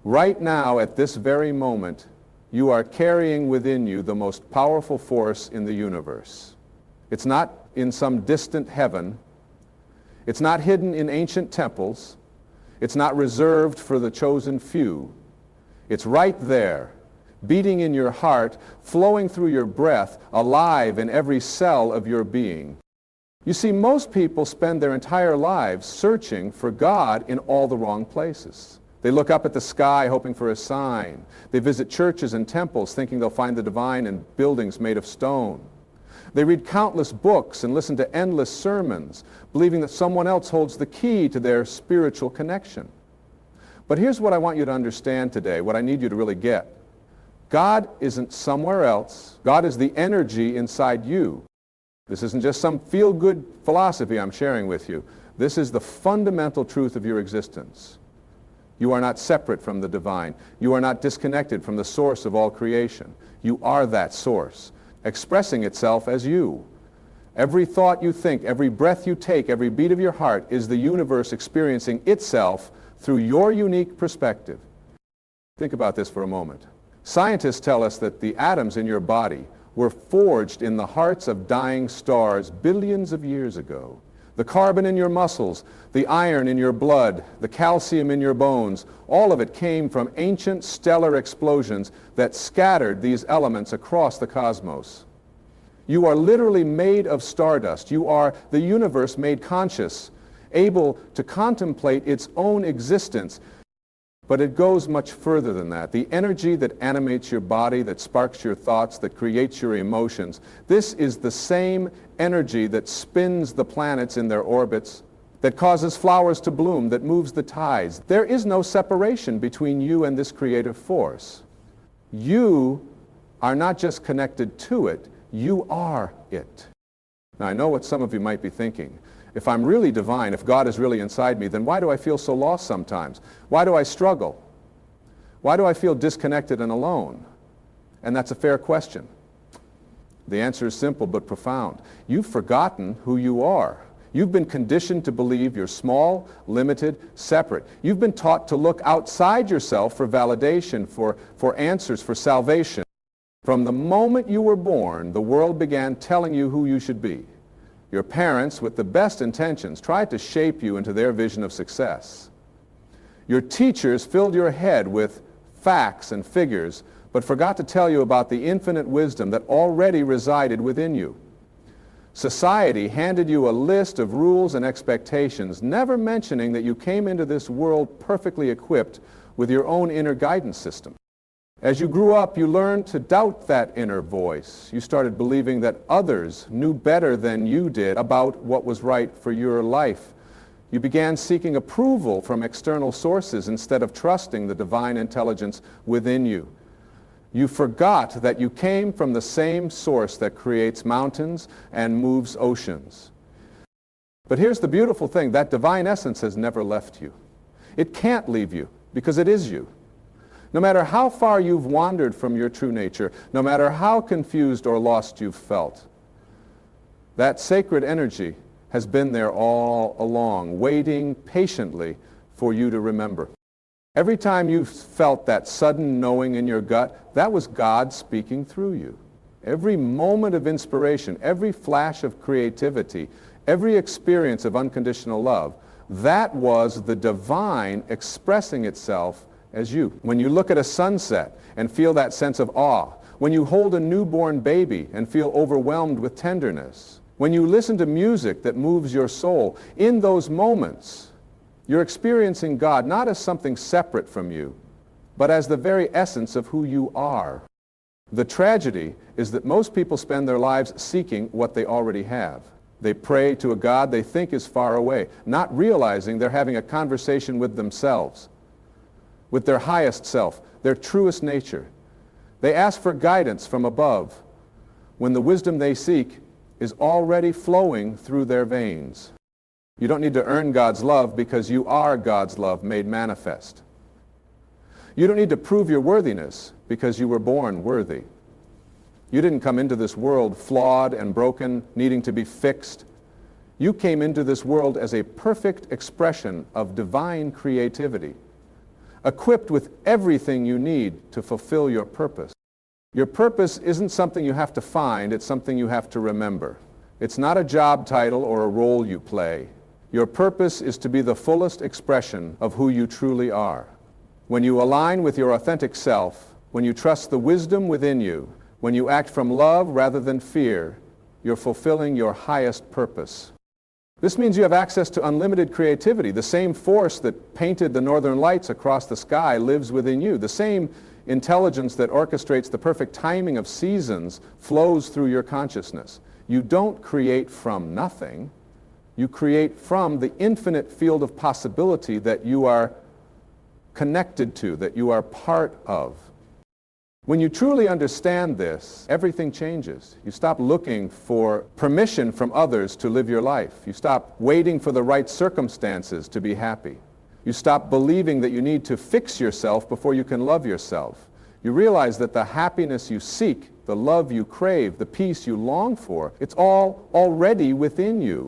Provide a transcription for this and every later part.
Right now, at this very moment, you are carrying within you the most powerful force in the universe. It's not in some distant heaven. It's not hidden in ancient temples. It's not reserved for the chosen few. It's right there, beating in your heart, flowing through your breath, alive in every cell of your being. You see, most people spend their entire lives searching for God in all the wrong places. They look up at the sky hoping for a sign. They visit churches and temples thinking they'll find the divine in buildings made of stone. They read countless books and listen to endless sermons, believing that someone else holds the key to their spiritual connection. But here's what I want you to understand today, what I need you to really get. God isn't somewhere else. God is the energy inside you. This isn't just some feel-good philosophy I'm sharing with you. This is the fundamental truth of your existence. You are not separate from the divine. You are not disconnected from the source of all creation. You are that source, expressing itself as you. Every thought you think, every breath you take, every beat of your heart is the universe experiencing itself through your unique perspective. Think about this for a moment. Scientists tell us that the atoms in your body were forged in the hearts of dying stars billions of years ago. The carbon in your muscles, the iron in your blood, the calcium in your bones, all of it came from ancient stellar explosions that scattered these elements across the cosmos. You are literally made of stardust. You are the universe made conscious, able to contemplate its own existence. But it goes much further than that. The energy that animates your body, that sparks your thoughts, that creates your emotions, this is the same energy that spins the planets in their orbits, that causes flowers to bloom, that moves the tides. There is no separation between you and this creative force. You are not just connected to it, you are it. Now, I know what some of you might be thinking. If I'm really divine, if God is really inside me, then why do I feel so lost sometimes? Why do I struggle? Why do I feel disconnected and alone? And that's a fair question. The answer is simple but profound. You've forgotten who you are. You've been conditioned to believe you're small, limited, separate. You've been taught to look outside yourself for validation, for answers, for salvation. From the moment you were born, the world began telling you who you should be. Your parents, with the best intentions, tried to shape you into their vision of success. Your teachers filled your head with facts and figures, but forgot to tell you about the infinite wisdom that already resided within you. Society handed you a list of rules and expectations, never mentioning that you came into this world perfectly equipped with your own inner guidance system. As you grew up, you learned to doubt that inner voice. You started believing that others knew better than you did about what was right for your life. You began seeking approval from external sources instead of trusting the divine intelligence within you. You forgot that you came from the same source that creates mountains and moves oceans. But here's the beautiful thing, that divine essence has never left you. It can't leave you because it is you. No matter how far you've wandered from your true nature, no matter how confused or lost you've felt, that sacred energy has been there all along, waiting patiently for you to remember. Every time you felt that sudden knowing in your gut, that was God speaking through you. Every moment of inspiration, every flash of creativity, every experience of unconditional love, that was the divine expressing itself as you. When you look at a sunset and feel that sense of awe, when you hold a newborn baby and feel overwhelmed with tenderness, when you listen to music that moves your soul, in those moments, you're experiencing God not as something separate from you, but as the very essence of who you are. The tragedy is that most people spend their lives seeking what they already have. They pray to a God they think is far away, not realizing they're having a conversation with themselves, with their highest self, their truest nature. They ask for guidance from above when the wisdom they seek is already flowing through their veins. You don't need to earn God's love because you are God's love made manifest. You don't need to prove your worthiness because you were born worthy. You didn't come into this world flawed and broken, needing to be fixed. You came into this world as a perfect expression of divine creativity, equipped with everything you need to fulfill your purpose. Your purpose isn't something you have to find, it's something you have to remember. It's not a job title or a role you play. Your purpose is to be the fullest expression of who you truly are. When you align with your authentic self, when you trust the wisdom within you, when you act from love rather than fear, you're fulfilling your highest purpose. This means you have access to unlimited creativity. The same force that painted the northern lights across the sky lives within you. The same intelligence that orchestrates the perfect timing of seasons flows through your consciousness. You don't create from nothing. You create from the infinite field of possibility that you are connected to, that you are part of. When you truly understand this, everything changes. You stop looking for permission from others to live your life. You stop waiting for the right circumstances to be happy. You stop believing that you need to fix yourself before you can love yourself. You realize that the happiness you seek, the love you crave, the peace you long for, it's all already within you.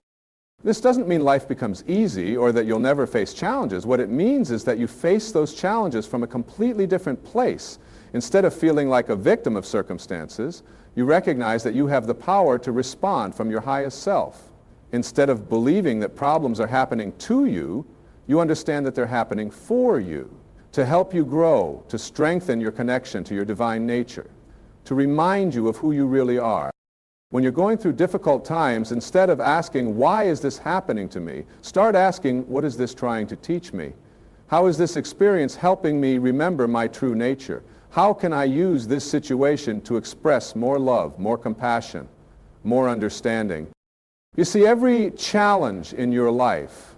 This doesn't mean life becomes easy or that you'll never face challenges. What it means is that you face those challenges from a completely different place. Instead of feeling like a victim of circumstances, you recognize that you have the power to respond from your highest self. Instead of believing that problems are happening to you, you understand that they're happening for you, to help you grow, to strengthen your connection to your divine nature, to remind you of who you really are. When you're going through difficult times, instead of asking, why is this happening to me, start asking, what is this trying to teach me? How is this experience helping me remember my true nature? How can I use this situation to express more love, more compassion, more understanding? You see, every challenge in your life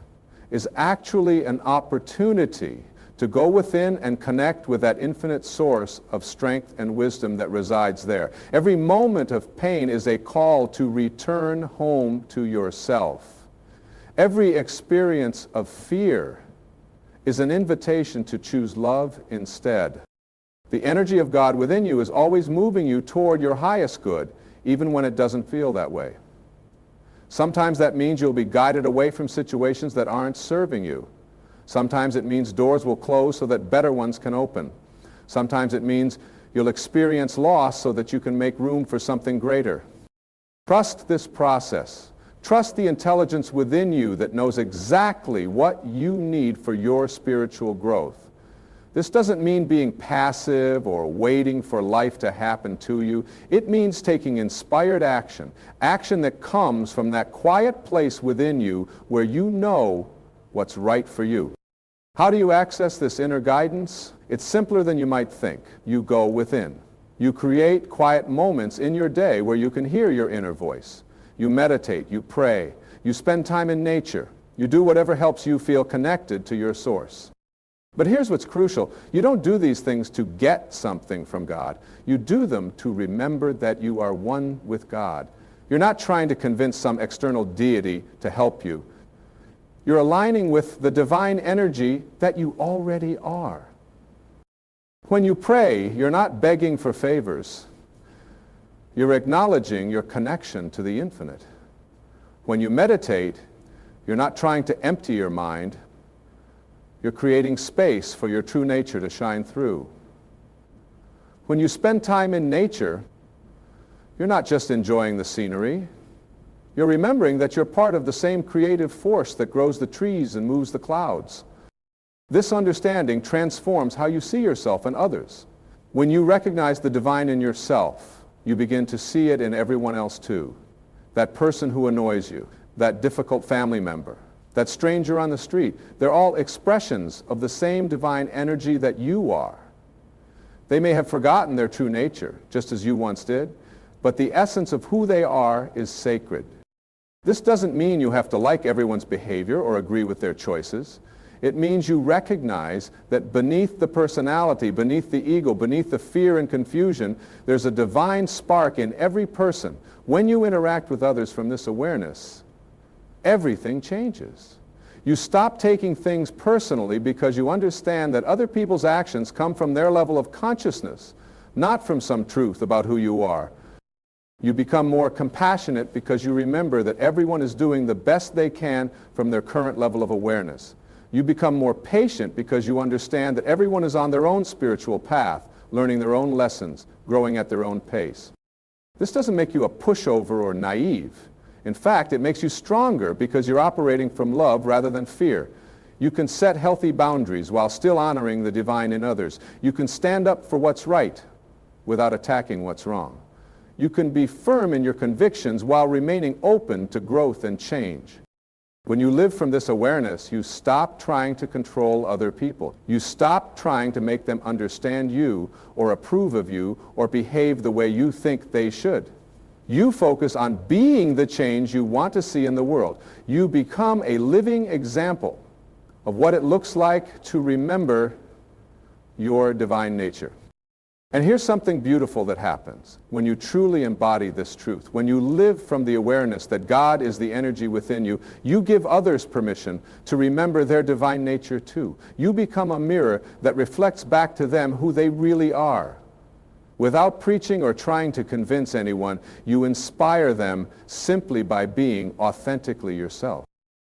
is actually an opportunity to go within and connect with that infinite source of strength and wisdom that resides there. Every moment of pain is a call to return home to yourself. Every experience of fear is an invitation to choose love instead. The energy of God within you is always moving you toward your highest good, even when it doesn't feel that way. Sometimes that means you'll be guided away from situations that aren't serving you. Sometimes it means doors will close so that better ones can open. Sometimes it means you'll experience loss so that you can make room for something greater. Trust this process. Trust the intelligence within you that knows exactly what you need for your spiritual growth. This doesn't mean being passive or waiting for life to happen to you. It means taking inspired action, action that comes from that quiet place within you where you know what's right for you. How do you access this inner guidance? It's simpler than you might think. You go within. You create quiet moments in your day where you can hear your inner voice. You meditate, you pray, you spend time in nature. You do whatever helps you feel connected to your source. But here's what's crucial. You don't do these things to get something from God. You do them to remember that you are one with God. You're not trying to convince some external deity to help you. You're aligning with the divine energy that you already are. When you pray, you're not begging for favors. You're acknowledging your connection to the infinite. When you meditate, you're not trying to empty your mind. You're creating space for your true nature to shine through. When you spend time in nature, you're not just enjoying the scenery. You're remembering that you're part of the same creative force that grows the trees and moves the clouds. This understanding transforms how you see yourself and others. When you recognize the divine in yourself, you begin to see it in everyone else too. That person who annoys you, that difficult family member, that stranger on the street, they're all expressions of the same divine energy that you are. They may have forgotten their true nature, just as you once did, but the essence of who they are is sacred. This doesn't mean you have to like everyone's behavior or agree with their choices. It means you recognize that beneath the personality, beneath the ego, beneath the fear and confusion, there's a divine spark in every person. When you interact with others from this awareness, everything changes. You stop taking things personally because you understand that other people's actions come from their level of consciousness, not from some truth about who you are. You become more compassionate because you remember that everyone is doing the best they can from their current level of awareness. You become more patient because you understand that everyone is on their own spiritual path, learning their own lessons, growing at their own pace. This doesn't make you a pushover or naive. In fact, it makes you stronger because you're operating from love rather than fear. You can set healthy boundaries while still honoring the divine in others. You can stand up for what's right without attacking what's wrong. You can be firm in your convictions while remaining open to growth and change. When you live from this awareness, you stop trying to control other people. You stop trying to make them understand you or approve of you or behave the way you think they should. You focus on being the change you want to see in the world. You become a living example of what it looks like to remember your divine nature. And here's something beautiful that happens when you truly embody this truth. When you live from the awareness that God is the energy within you, you give others permission to remember their divine nature too. You become a mirror that reflects back to them who they really are. Without preaching or trying to convince anyone, you inspire them simply by being authentically yourself.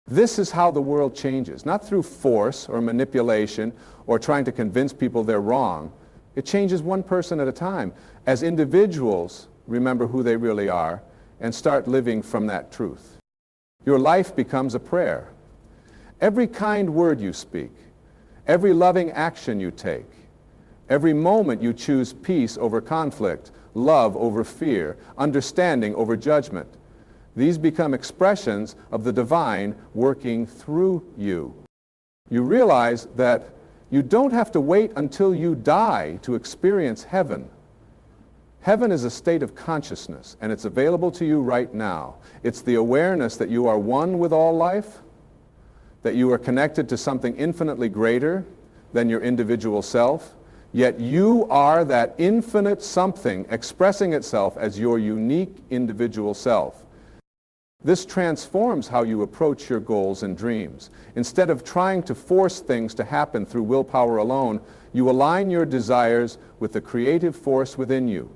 This is how the world changes, not through force or manipulation or trying to convince people they're wrong. It changes one person at a time as individuals remember who they really are and start living from that truth. Your life becomes a prayer. Every kind word you speak, every loving action you take, every moment you choose peace over conflict, love over fear, understanding over judgment. These become expressions of the divine working through you. You realize that you don't have to wait until you die to experience heaven. Heaven is a state of consciousness, and it's available to you right now. It's the awareness that you are one with all life, that you are connected to something infinitely greater than your individual self, yet you are that infinite something expressing itself as your unique individual self. This transforms how you approach your goals and dreams. Instead of trying to force things to happen through willpower alone, you align your desires with the creative force within you.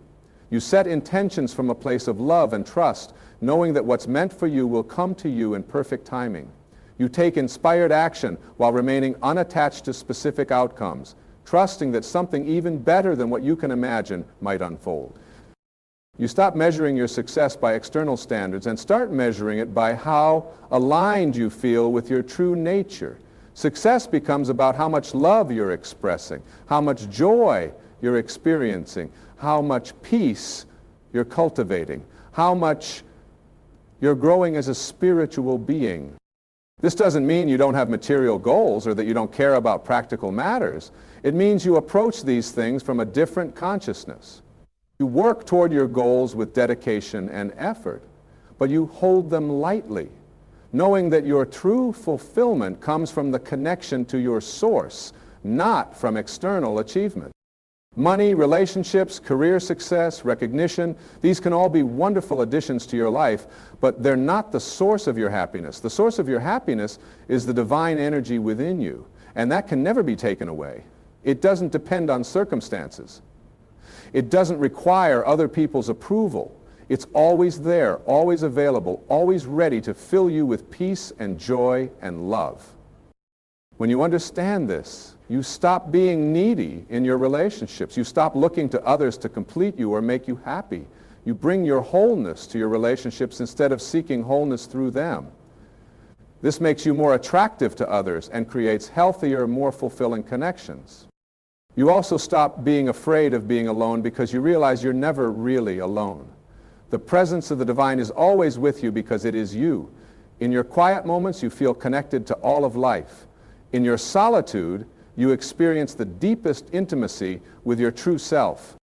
You set intentions from a place of love and trust, knowing that what's meant for you will come to you in perfect timing. You take inspired action while remaining unattached to specific outcomes, trusting that something even better than what you can imagine might unfold. You stop measuring your success by external standards and start measuring it by how aligned you feel with your true nature. Success becomes about how much love you're expressing, how much joy you're experiencing, how much peace you're cultivating, how much you're growing as a spiritual being. This doesn't mean you don't have material goals or that you don't care about practical matters. It means you approach these things from a different consciousness. You work toward your goals with dedication and effort, but you hold them lightly, knowing that your true fulfillment comes from the connection to your source, not from external achievement. Money, relationships, career success, recognition, these can all be wonderful additions to your life, but they're not the source of your happiness. The source of your happiness is the divine energy within you, and that can never be taken away. It doesn't depend on circumstances. It doesn't require other people's approval. It's always there, always available, always ready to fill you with peace and joy and love. When you understand this, you stop being needy in your relationships. You stop looking to others to complete you or make you happy. You bring your wholeness to your relationships instead of seeking wholeness through them. This makes you more attractive to others and creates healthier, more fulfilling connections. You also stop being afraid of being alone because you realize you're never really alone. The presence of the divine is always with you because it is you. In your quiet moments, you feel connected to all of life. In your solitude, you experience the deepest intimacy with your true self.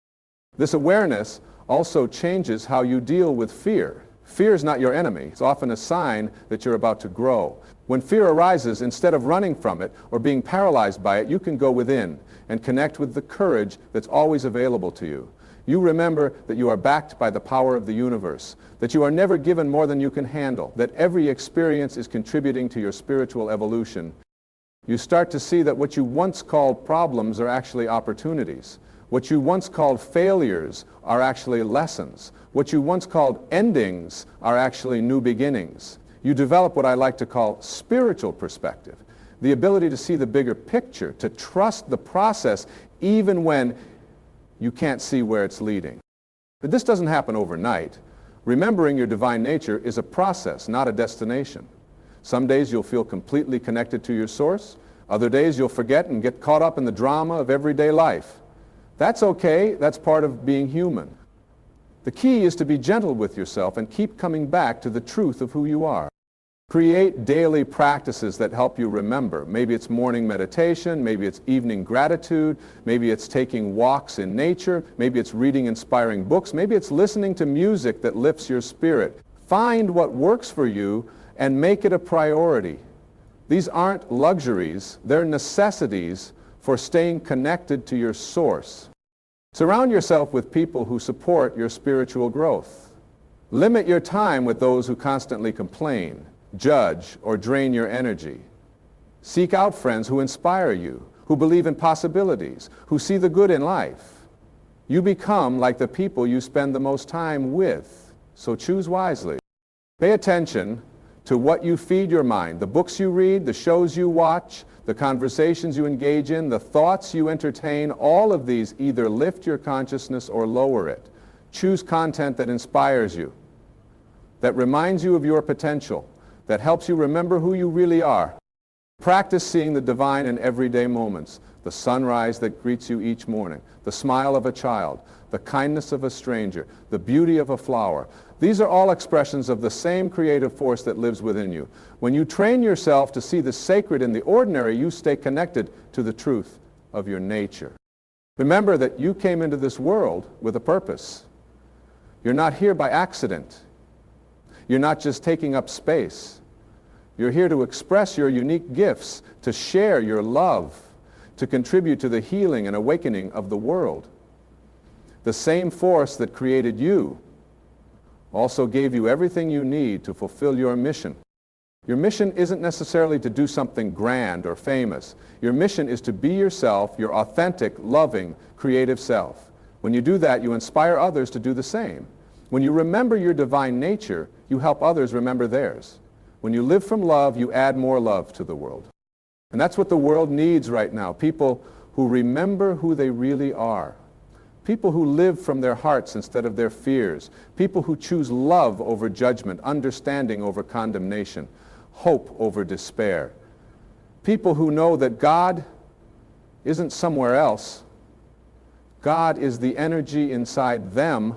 This awareness also changes how you deal with fear. Fear is not your enemy. It's often a sign that you're about to grow. When fear arises, instead of running from it or being paralyzed by it, you can go within and connect with the courage that's always available to you. You remember that you are backed by the power of the universe, that you are never given more than you can handle, that every experience is contributing to your spiritual evolution. You start to see that what you once called problems are actually opportunities. What you once called failures are actually lessons. What you once called endings are actually new beginnings. You develop what I like to call spiritual perspective. the ability to see the bigger picture, to trust the process even when you can't see where it's leading. But this doesn't happen overnight. Remembering your divine nature is a process, not a destination. Some days you'll feel completely connected to your source. Other days you'll forget and get caught up in the drama of everyday life. That's okay. That's part of being human. The key is to be gentle with yourself and keep coming back to the truth of who you are. Create daily practices that help you remember. Maybe it's morning meditation, maybe it's evening gratitude, maybe it's taking walks in nature, maybe it's reading inspiring books, maybe it's listening to music that lifts your spirit. Find what works for you and make it a priority. These aren't luxuries, they're necessities for staying connected to your source. Surround yourself with people who support your spiritual growth. Limit your time with those who constantly complain, judge, or drain your energy. Seek out friends who inspire you, who believe in possibilities, who see the good in life. You become like the people you spend the most time with, so choose wisely. Pay attention to what you feed your mind, the books you read, the shows you watch, the conversations you engage in, the thoughts you entertain. All of these either lift your consciousness or lower it. Choose content that inspires you, that reminds you of your potential, that helps you remember who you really are. Practice seeing the divine in everyday moments, the sunrise that greets you each morning, the smile of a child, the kindness of a stranger, the beauty of a flower. These are all expressions of the same creative force that lives within you. When you train yourself to see the sacred in the ordinary, you stay connected to the truth of your nature. Remember that you came into this world with a purpose. You're not here by accident. You're not just taking up space. You're here to express your unique gifts, to share your love, to contribute to the healing and awakening of the world. The same force that created you also gave you everything you need to fulfill your mission. Your mission isn't necessarily to do something grand or famous. Your mission is to be yourself, your authentic, loving, creative self. When you do that, you inspire others to do the same. When you remember your divine nature, you help others remember theirs. When you live from love, you add more love to the world. And that's what the world needs right now, people who remember who they really are. People who live from their hearts instead of their fears. People who choose love over judgment, understanding over condemnation, hope over despair. People who know that God isn't somewhere else. God is the energy inside them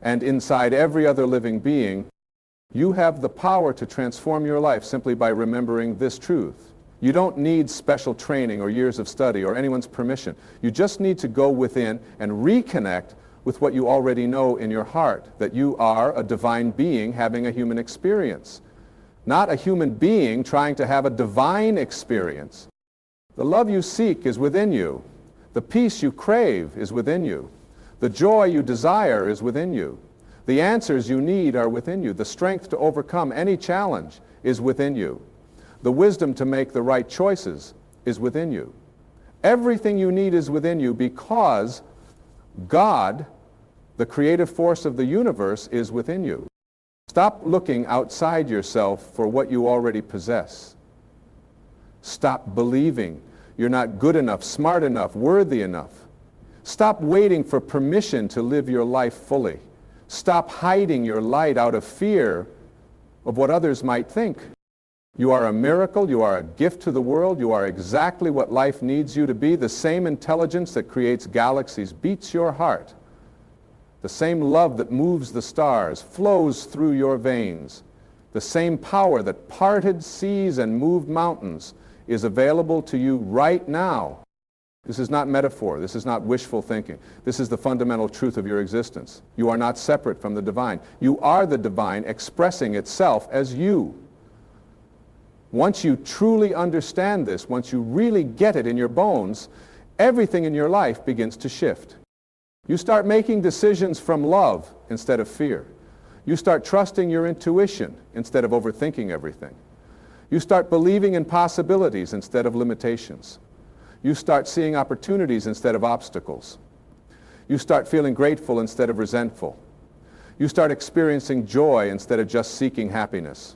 and inside every other living being. You have the power to transform your life simply by remembering this truth. You don't need special training or years of study or anyone's permission. You just need to go within and reconnect with what you already know in your heart, that you are a divine being having a human experience, not a human being trying to have a divine experience. The love you seek is within you. The peace you crave is within you. The joy you desire is within you. The answers you need are within you. The strength to overcome any challenge is within you. The wisdom to make the right choices is within you. Everything you need is within you because God, the creative force of the universe, is within you. Stop looking outside yourself for what you already possess. Stop believing you're not good enough, smart enough, worthy enough. Stop waiting for permission to live your life fully. Stop hiding your light out of fear of what others might think. You are a miracle. You are a gift to the world. You are exactly what life needs you to be. The same intelligence that creates galaxies beats your heart. The same love that moves the stars flows through your veins. The same power that parted seas and moved mountains is available to you right now. This is not metaphor. This is not wishful thinking. This is the fundamental truth of your existence. You are not separate from the divine. You are the divine expressing itself as you. Once you truly understand this, once you really get it in your bones, everything in your life begins to shift. You start making decisions from love instead of fear. You start trusting your intuition instead of overthinking everything. You start believing in possibilities instead of limitations. You start seeing opportunities instead of obstacles. You start feeling grateful instead of resentful. You start experiencing joy instead of just seeking happiness.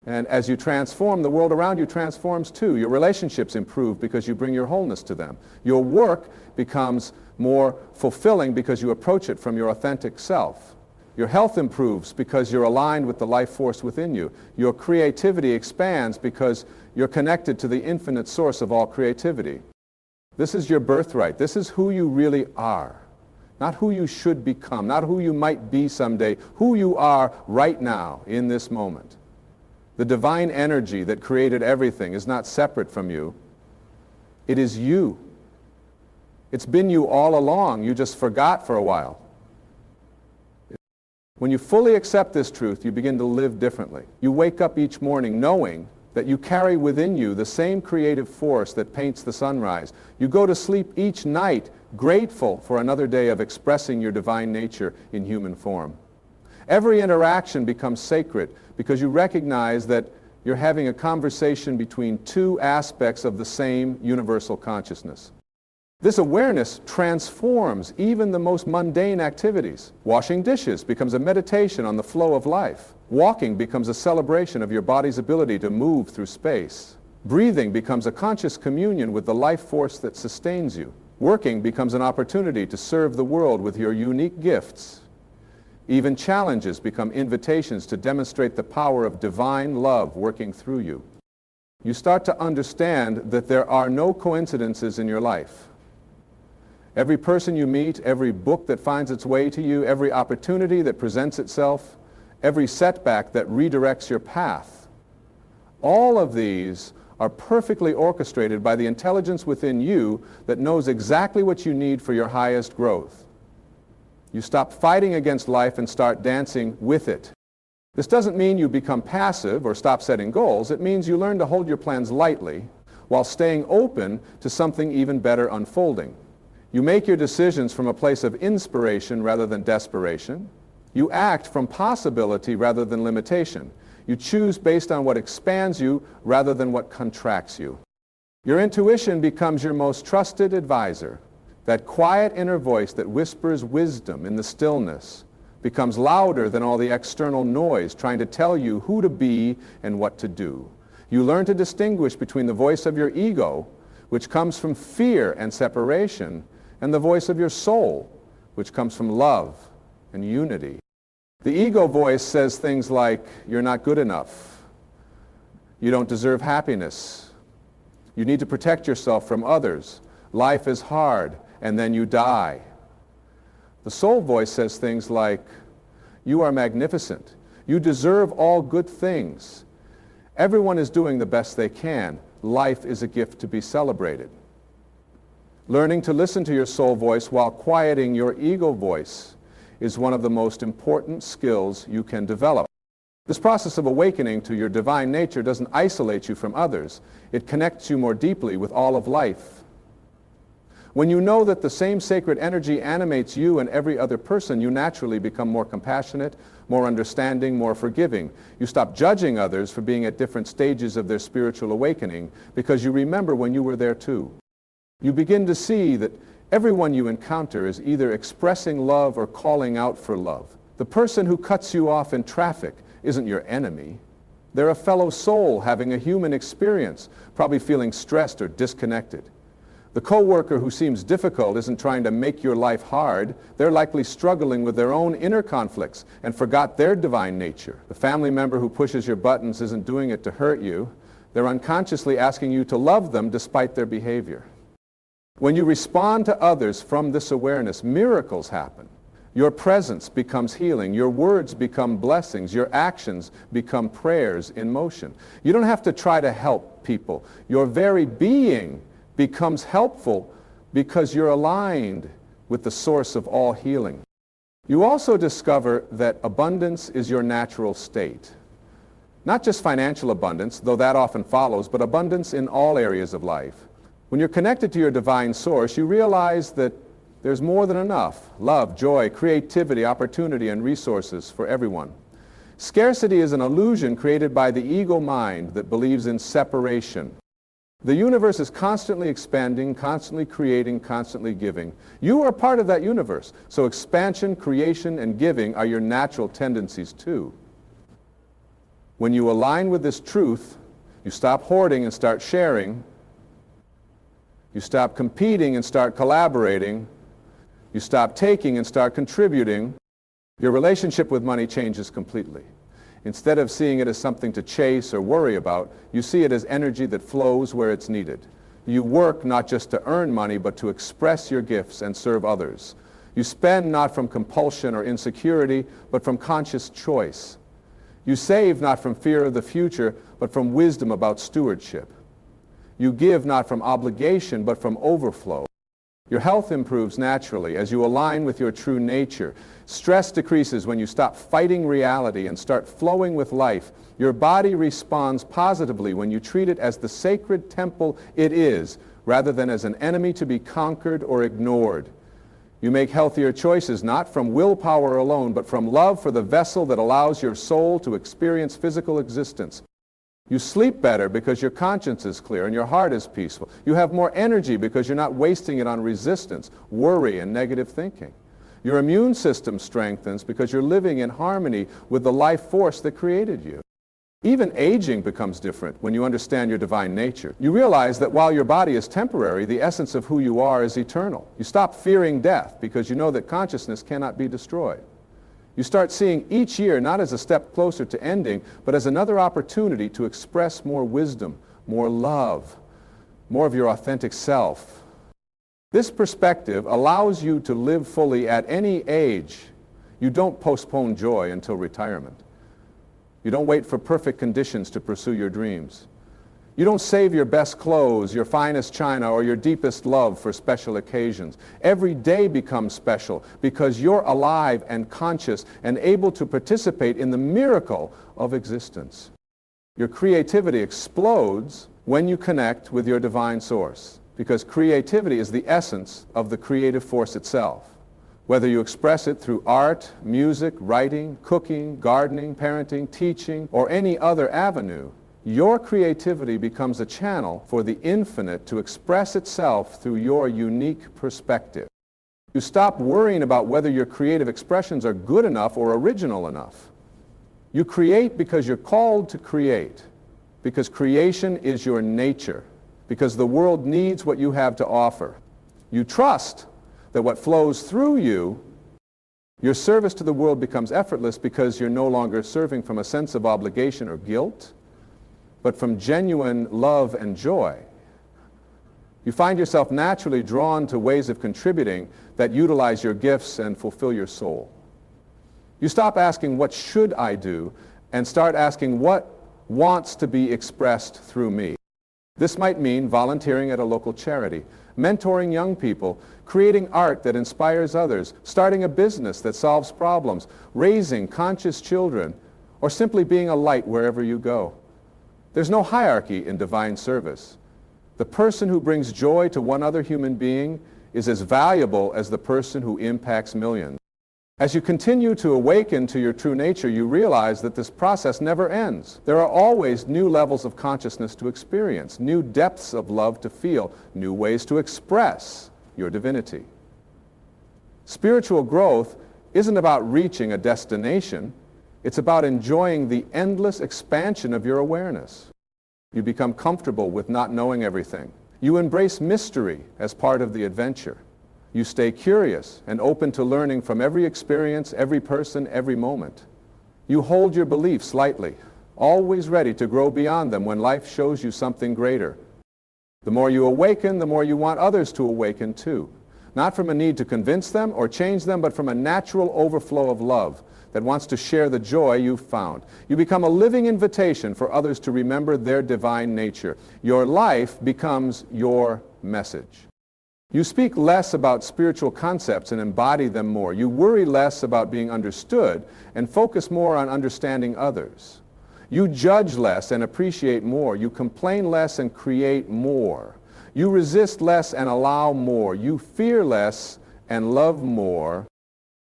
And as you transform, the world around you transforms too. Your relationships improve because you bring your wholeness to them. Your work becomes more fulfilling because you approach it from your authentic self. Your health improves because you're aligned with the life force within you. Your creativity expands because you're connected to the infinite source of all creativity. This is your birthright. This is who you really are. Not who you should become, not who you might be someday, who you are right now in this moment. The divine energy that created everything is not separate from you. It is you. It's been you all along. You just forgot for a while. When you fully accept this truth, you begin to live differently. You wake up each morning knowing that you carry within you the same creative force that paints the sunrise. You go to sleep each night grateful for another day of expressing your divine nature in human form. Every interaction becomes sacred because you recognize that you're having a conversation between two aspects of the same universal consciousness. This awareness transforms even the most mundane activities. Washing dishes becomes a meditation on the flow of life. Walking becomes a celebration of your body's ability to move through space. Breathing becomes a conscious communion with the life force that sustains you. Working becomes an opportunity to serve the world with your unique gifts. Even challenges become invitations to demonstrate the power of divine love working through you. You start to understand that there are no coincidences in your life. Every person you meet, every book that finds its way to you, every opportunity that presents itself, every setback that redirects your path, all of these are perfectly orchestrated by the intelligence within you that knows exactly what you need for your highest growth. You stop fighting against life and start dancing with it. This doesn't mean you become passive or stop setting goals. It means you learn to hold your plans lightly while staying open to something even better unfolding. You make your decisions from a place of inspiration rather than desperation. You act from possibility rather than limitation. You choose based on what expands you rather than what contracts you. Your intuition becomes your most trusted advisor. That quiet inner voice that whispers wisdom in the stillness becomes louder than all the external noise trying to tell you who to be and what to do. You learn to distinguish between the voice of your ego, which comes from fear and separation, and the voice of your soul, which comes from love and unity. The ego voice says things like, you're not good enough. You don't deserve happiness. You need to protect yourself from others. Life is hard, and then you die. The soul voice says things like, you are magnificent. You deserve all good things. Everyone is doing the best they can. Life is a gift to be celebrated. Learning to listen to your soul voice while quieting your ego voice is one of the most important skills you can develop. This process of awakening to your divine nature doesn't isolate you from others. It connects you more deeply with all of life. When you know that the same sacred energy animates you and every other person, you naturally become more compassionate, more understanding, more forgiving. You stop judging others for being at different stages of their spiritual awakening because you remember when you were there too. You begin to see that everyone you encounter is either expressing love or calling out for love. The person who cuts you off in traffic isn't your enemy. They're a fellow soul having a human experience, probably feeling stressed or disconnected. The coworker who seems difficult isn't trying to make your life hard. They're likely struggling with their own inner conflicts and forgot their divine nature. The family member who pushes your buttons isn't doing it to hurt you. They're unconsciously asking you to love them despite their behavior. When you respond to others from this awareness, miracles happen. Your presence becomes healing. Your words become blessings. Your actions become prayers in motion. You don't have to try to help people. Your very being becomes helpful because you're aligned with the source of all healing. You also discover that abundance is your natural state. Not just financial abundance, though that often follows, but abundance in all areas of life. When you're connected to your divine source, you realize that there's more than enough love, joy, creativity, opportunity, and resources for everyone. Scarcity is an illusion created by the ego mind that believes in separation. The universe is constantly expanding, constantly creating, constantly giving. You are part of that universe, so expansion, creation, and giving are your natural tendencies too. When you align with this truth, you stop hoarding and start sharing. You stop competing and start collaborating. You stop taking and start contributing. Your relationship with money changes completely. Instead of seeing it as something to chase or worry about, you see it as energy that flows where it's needed. You work not just to earn money, but to express your gifts and serve others. You spend not from compulsion or insecurity, but from conscious choice. You save not from fear of the future, but from wisdom about stewardship. You give not from obligation, but from overflow. Your health improves naturally as you align with your true nature. Stress decreases when you stop fighting reality and start flowing with life. Your body responds positively when you treat it as the sacred temple it is, rather than as an enemy to be conquered or ignored. You make healthier choices not from willpower alone, but from love for the vessel that allows your soul to experience physical existence. You sleep better because your conscience is clear and your heart is peaceful. You have more energy because you're not wasting it on resistance, worry, and negative thinking. Your immune system strengthens because you're living in harmony with the life force that created you. Even aging becomes different when you understand your divine nature. You realize that while your body is temporary, the essence of who you are is eternal. You stop fearing death because you know that consciousness cannot be destroyed. You start seeing each year not as a step closer to ending, but as another opportunity to express more wisdom, more love, more of your authentic self. This perspective allows you to live fully at any age. You don't postpone joy until retirement. You don't wait for perfect conditions to pursue your dreams. You don't save your best clothes, your finest china, or your deepest love for special occasions. Every day becomes special because you're alive and conscious and able to participate in the miracle of existence. Your creativity explodes when you connect with your divine source, because creativity is the essence of the creative force itself. Whether you express it through art, music, writing, cooking, gardening, parenting, teaching, or any other avenue, your creativity becomes a channel for the infinite to express itself through your unique perspective. You stop worrying about whether your creative expressions are good enough or original enough. You create because you're called to create, because creation is your nature, because the world needs what you have to offer. You trust that what flows through you, your service to the world becomes effortless because you're no longer serving from a sense of obligation or guilt, but from genuine love and joy. You find yourself naturally drawn to ways of contributing that utilize your gifts and fulfill your soul. You stop asking, what should I do, and start asking, what wants to be expressed through me? This might mean volunteering at a local charity, mentoring young people, creating art that inspires others, starting a business that solves problems, raising conscious children, or simply being a light wherever you go. There's no hierarchy in divine service. The person who brings joy to one other human being is as valuable as the person who impacts millions. As you continue to awaken to your true nature, you realize that this process never ends. There are always new levels of consciousness to experience, new depths of love to feel, new ways to express your divinity. Spiritual growth isn't about reaching a destination. It's about enjoying the endless expansion of your awareness. You become comfortable with not knowing everything. You embrace mystery as part of the adventure. You stay curious and open to learning from every experience, every person, every moment. You hold your beliefs lightly, always ready to grow beyond them when life shows you something greater. The more you awaken, the more you want others to awaken too. Not from a need to convince them or change them, but from a natural overflow of love that wants to share the joy you've found. You become a living invitation for others to remember their divine nature. Your life becomes your message. You speak less about spiritual concepts and embody them more. You worry less about being understood and focus more on understanding others. You judge less and appreciate more. You complain less and create more. You resist less and allow more. You fear less and love more.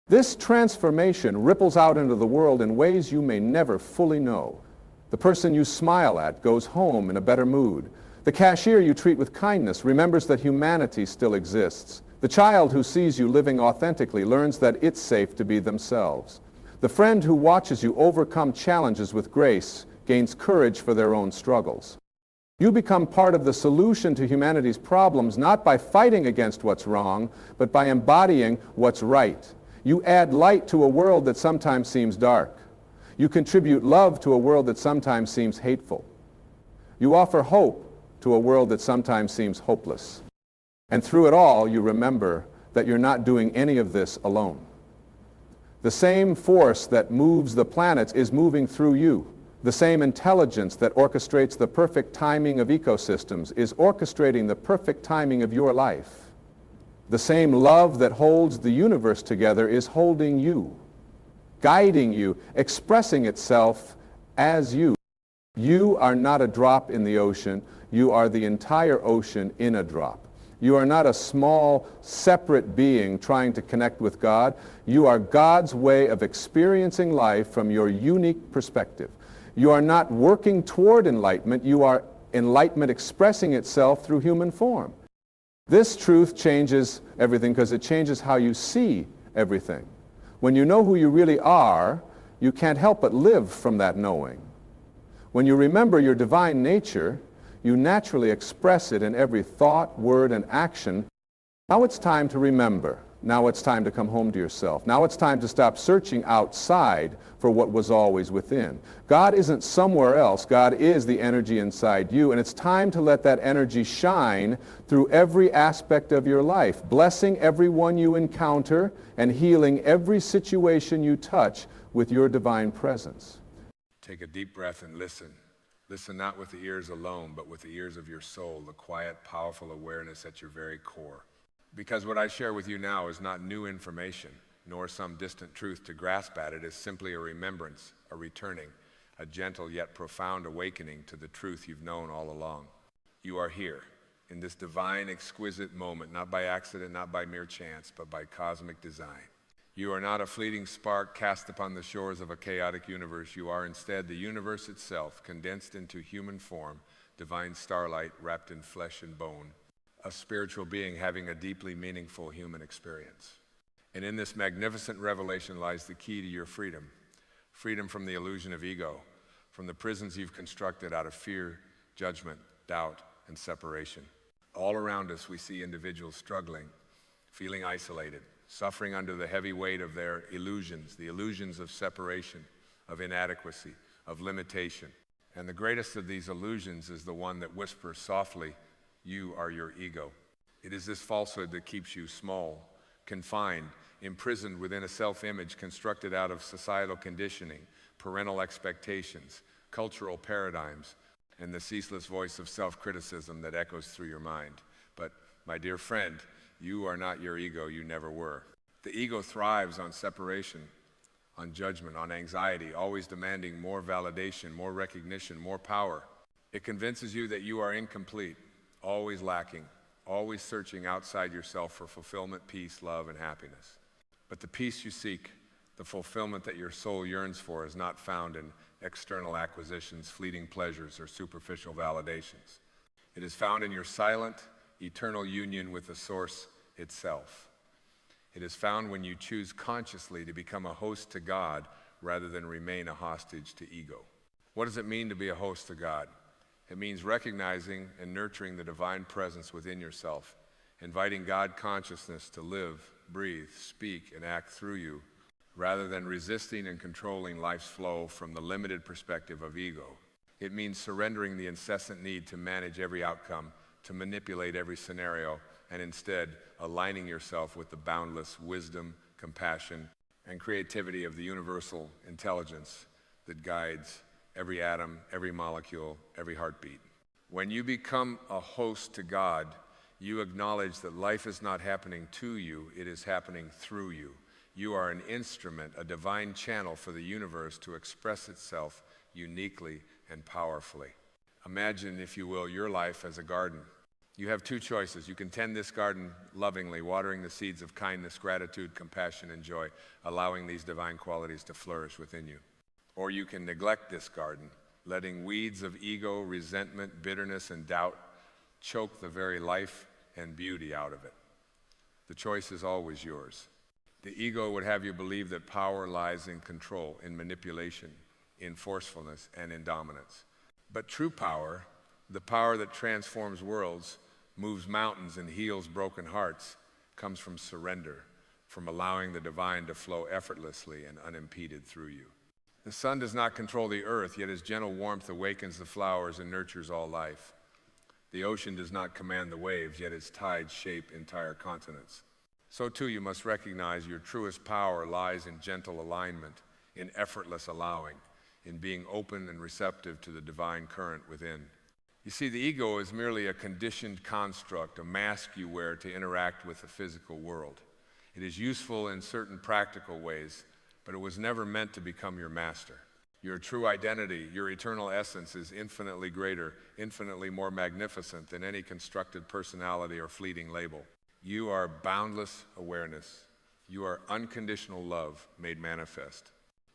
This transformation ripples out into the world in ways you may never fully know. The person you smile at goes home in a better mood. The cashier you treat with kindness remembers that humanity still exists. The child who sees you living authentically learns that it's safe to be themselves. The friend who watches you overcome challenges with grace gains courage for their own struggles. You become part of the solution to humanity's problems not by fighting against what's wrong, but by embodying what's right. You add light to a world that sometimes seems dark. You contribute love to a world that sometimes seems hateful. You offer hope to a world that sometimes seems hopeless. And through it all, you remember that you're not doing any of this alone. The same force that moves the planets is moving through you. The same intelligence that orchestrates the perfect timing of ecosystems is orchestrating the perfect timing of your life. The same love that holds the universe together is holding you, guiding you, expressing itself as you. You are not a drop in the ocean. You are the entire ocean in a drop. You are not a small, separate being trying to connect with God. You are God's way of experiencing life from your unique perspective. You are not working toward enlightenment. You are enlightenment expressing itself through human form. This truth changes everything because it changes how you see everything. When you know who you really are, you can't help but live from that knowing. When you remember your divine nature, you naturally express it in every thought, word, and action. Now it's time to remember. Now it's time to come home to yourself. Now it's time to stop searching outside for what was always within. God isn't somewhere else. God is the energy inside you, and it's time to let that energy shine through every aspect of your life, blessing everyone you encounter and healing every situation you touch with your divine presence. Take a deep breath and listen. Listen not with the ears alone, but with the ears of your soul, the quiet, powerful awareness at your very core. Because what I share with you now is not new information, nor some distant truth to grasp at. It is simply a remembrance, a returning, a gentle yet profound awakening to the truth you've known all along. You are here, in this divine, exquisite moment, not by accident, not by mere chance, but by cosmic design. You are not a fleeting spark cast upon the shores of a chaotic universe. You are instead the universe itself, condensed into human form, divine starlight wrapped in flesh and bone, a spiritual being having a deeply meaningful human experience. And in this magnificent revelation lies the key to your freedom. Freedom from the illusion of ego, from the prisons you've constructed out of fear, judgment, doubt, and separation. All around us we see individuals struggling, feeling isolated, suffering under the heavy weight of their illusions, the illusions of separation, of inadequacy, of limitation. And the greatest of these illusions is the one that whispers softly, "You are your ego." It is this falsehood that keeps you small, confined, imprisoned within a self-image constructed out of societal conditioning, parental expectations, cultural paradigms, and the ceaseless voice of self-criticism that echoes through your mind. But, my dear friend, you are not your ego, you never were. The ego thrives on separation, on judgment, on anxiety, always demanding more validation, more recognition, more power. It convinces you that you are incomplete, always lacking, always searching outside yourself for fulfillment, peace, love, and happiness. But the peace you seek, the fulfillment that your soul yearns for, is not found in external acquisitions, fleeting pleasures, or superficial validations. It is found in your silent, eternal union with the source itself. It is found when you choose consciously to become a host to God rather than remain a hostage to ego. What does it mean to be a host to God? It means recognizing and nurturing the divine presence within yourself, inviting God consciousness to live, breathe, speak, and act through you, rather than resisting and controlling life's flow from the limited perspective of ego. It means surrendering the incessant need to manage every outcome, to manipulate every scenario, and instead aligning yourself with the boundless wisdom, compassion, and creativity of the universal intelligence that guides every atom, every molecule, every heartbeat. When you become a host to God, you acknowledge that life is not happening to you, it is happening through you. You are an instrument, a divine channel for the universe to express itself uniquely and powerfully. Imagine, if you will, your life as a garden. You have two choices. You can tend this garden lovingly, watering the seeds of kindness, gratitude, compassion, and joy, allowing these divine qualities to flourish within you. Or you can neglect this garden, letting weeds of ego, resentment, bitterness, and doubt choke the very life and beauty out of it. The choice is always yours. The ego would have you believe that power lies in control, in manipulation, in forcefulness, and in dominance. But true power, the power that transforms worlds, moves mountains, and heals broken hearts, comes from surrender, from allowing the divine to flow effortlessly and unimpeded through you. The sun does not control the earth, yet his gentle warmth awakens the flowers and nurtures all life. The ocean does not command the waves, yet its tides shape entire continents. So too you must recognize your truest power lies in gentle alignment, in effortless allowing, in being open and receptive to the divine current within. You see, the ego is merely a conditioned construct, a mask you wear to interact with the physical world. It is useful in certain practical ways, but it was never meant to become your master. Your true identity, your eternal essence, is infinitely greater, infinitely more magnificent than any constructed personality or fleeting label. You are boundless awareness. You are unconditional love made manifest.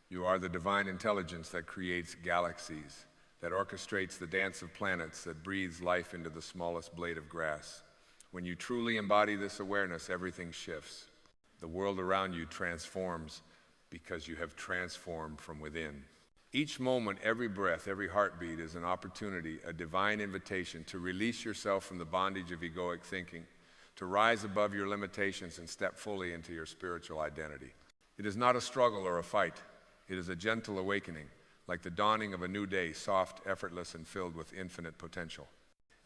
You are the divine intelligence that creates galaxies, that orchestrates the dance of planets, that breathes life into the smallest blade of grass. When you truly embody this awareness, everything shifts. The world around you transforms because you have transformed from within. Each moment, every breath, every heartbeat is an opportunity, a divine invitation to release yourself from the bondage of egoic thinking, to rise above your limitations and step fully into your spiritual identity. It is not a struggle or a fight. It is a gentle awakening, like the dawning of a new day, soft, effortless, and filled with infinite potential.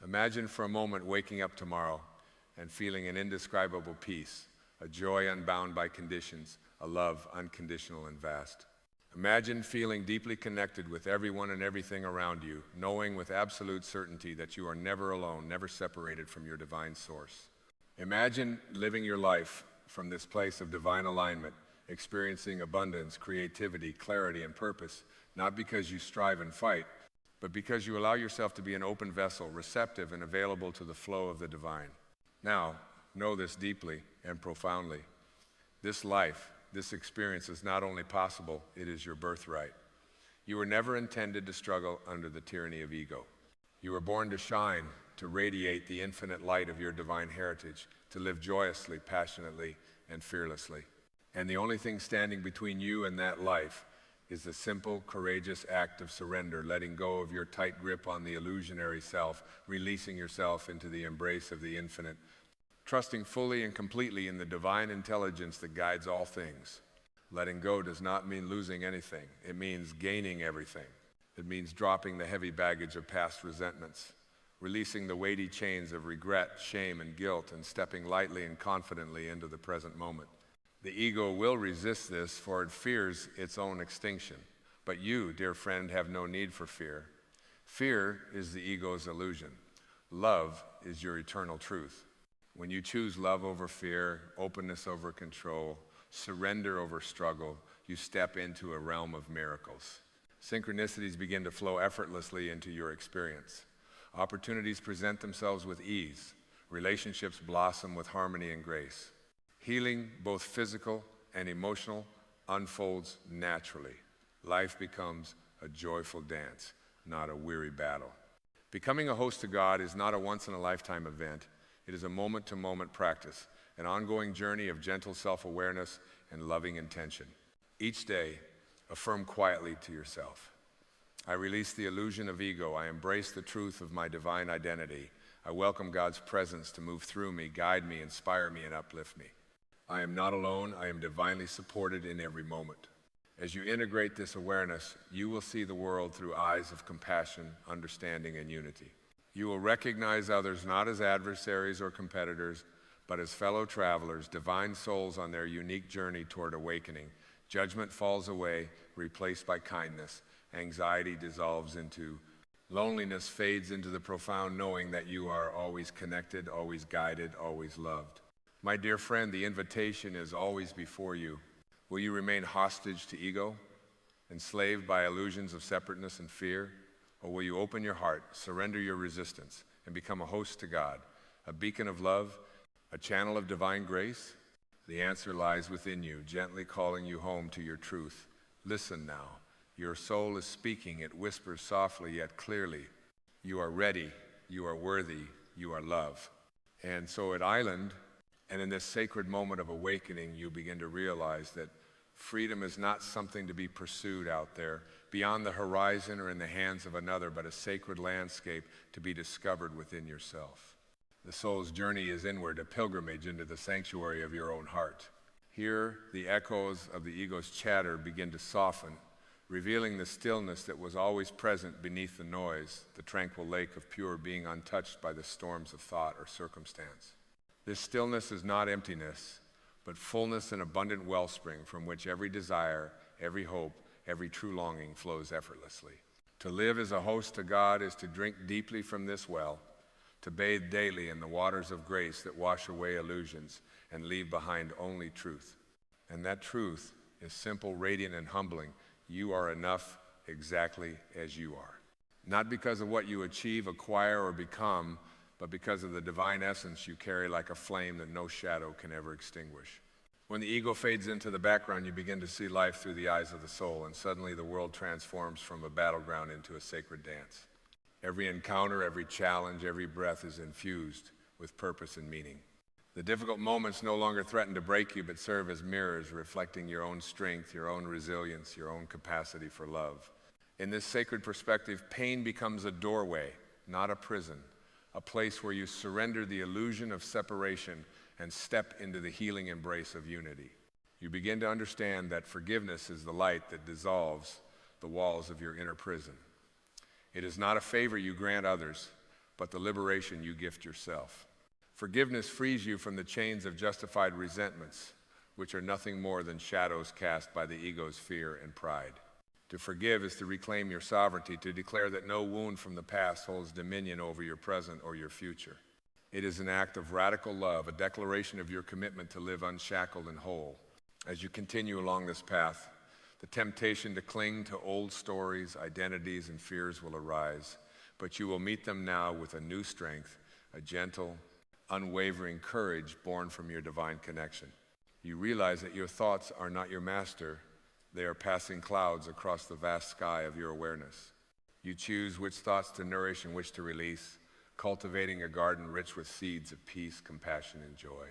Imagine for a moment waking up tomorrow and feeling an indescribable peace, a joy unbound by conditions, a love unconditional and vast. Imagine feeling deeply connected with everyone and everything around you, knowing with absolute certainty that you are never alone, never separated from your divine source. Imagine living your life from this place of divine alignment, experiencing abundance, creativity, clarity, and purpose, not because you strive and fight, but because you allow yourself to be an open vessel, receptive and available to the flow of the divine. Now, know this deeply and profoundly. This life, this experience is not only possible, it is your birthright. You were never intended to struggle under the tyranny of ego. You were born to shine, to radiate the infinite light of your divine heritage, to live joyously, passionately, and fearlessly. And the only thing standing between you and that life is the simple, courageous act of surrender, letting go of your tight grip on the illusionary self, releasing yourself into the embrace of the infinite, trusting fully and completely in the divine intelligence that guides all things. Letting go does not mean losing anything. It means gaining everything. It means dropping the heavy baggage of past resentments, releasing the weighty chains of regret, shame, and guilt, and stepping lightly and confidently into the present moment. The ego will resist this, for it fears its own extinction. But you, dear friend, have no need for fear. Fear is the ego's illusion. Love is your eternal truth. When you choose love over fear, openness over control, surrender over struggle, you step into a realm of miracles. Synchronicities begin to flow effortlessly into your experience. Opportunities present themselves with ease. Relationships blossom with harmony and grace. Healing, both physical and emotional, unfolds naturally. Life becomes a joyful dance, not a weary battle. Becoming a host to God is not a once-in-a-lifetime event. It is a moment-to-moment practice, an ongoing journey of gentle self-awareness and loving intention. Each day, affirm quietly to yourself, I release the illusion of ego. I embrace the truth of my divine identity. I welcome God's presence to move through me, guide me, inspire me, and uplift me. I am not alone. I am divinely supported in every moment. As you integrate this awareness, you will see the world through eyes of compassion, understanding, and unity. You will recognize others not as adversaries or competitors, but as fellow travelers, divine souls on their unique journey toward awakening. Judgment falls away, replaced by kindness. Anxiety dissolves into loneliness, fades into the profound knowing that you are always connected, always guided, always loved. My dear friend, the invitation is always before you. Will you remain hostage to ego, enslaved by illusions of separateness and fear? Or will you open your heart, surrender your resistance, and become a host to God, a beacon of love, a channel of divine grace? The answer lies within you, gently calling you home to your truth. Listen now. Your soul is speaking. It whispers softly yet clearly. You are ready. You are worthy. You are love. And so at Island, and in this sacred moment of awakening, you begin to realize that Freedom is not something to be pursued out there, beyond the horizon or in the hands of another, but a sacred landscape to be discovered within yourself. The soul's journey is inward, a pilgrimage into the sanctuary of your own heart. Here, the echoes of the ego's chatter begin to soften, revealing the stillness that was always present beneath the noise, the tranquil lake of pure being untouched by the storms of thought or circumstance. This stillness is not emptiness, but fullness and abundant wellspring from which every desire, every hope, every true longing flows effortlessly. To live as a host to God is to drink deeply from this well, to bathe daily in the waters of grace that wash away illusions and leave behind only truth. And that truth is simple, radiant, and humbling. You are enough exactly as you are. Not because of what you achieve, acquire, or become, but because of the divine essence you carry like a flame that no shadow can ever extinguish. When the ego fades into the background, you begin to see life through the eyes of the soul, and suddenly the world transforms from a battleground into a sacred dance. Every encounter, every challenge, every breath is infused with purpose and meaning. The difficult moments no longer threaten to break you, but serve as mirrors reflecting your own strength, your own resilience, your own capacity for love. In this sacred perspective, pain becomes a doorway, not a prison, a place where you surrender the illusion of separation and step into the healing embrace of unity. You begin to understand that forgiveness is the light that dissolves the walls of your inner prison. It is not a favor you grant others, but the liberation you gift yourself. Forgiveness frees you from the chains of justified resentments, which are nothing more than shadows cast by the ego's fear and pride. To forgive is to reclaim your sovereignty, to declare that no wound from the past holds dominion over your present or your future. It is an act of radical love, a declaration of your commitment to live unshackled and whole. As you continue along this path, the temptation to cling to old stories, identities, and fears will arise, but you will meet them now with a new strength, a gentle, unwavering courage born from your divine connection. You realize that your thoughts are not your master. They are passing clouds across the vast sky of your awareness. You choose which thoughts to nourish and which to release, cultivating a garden rich with seeds of peace, compassion, and joy.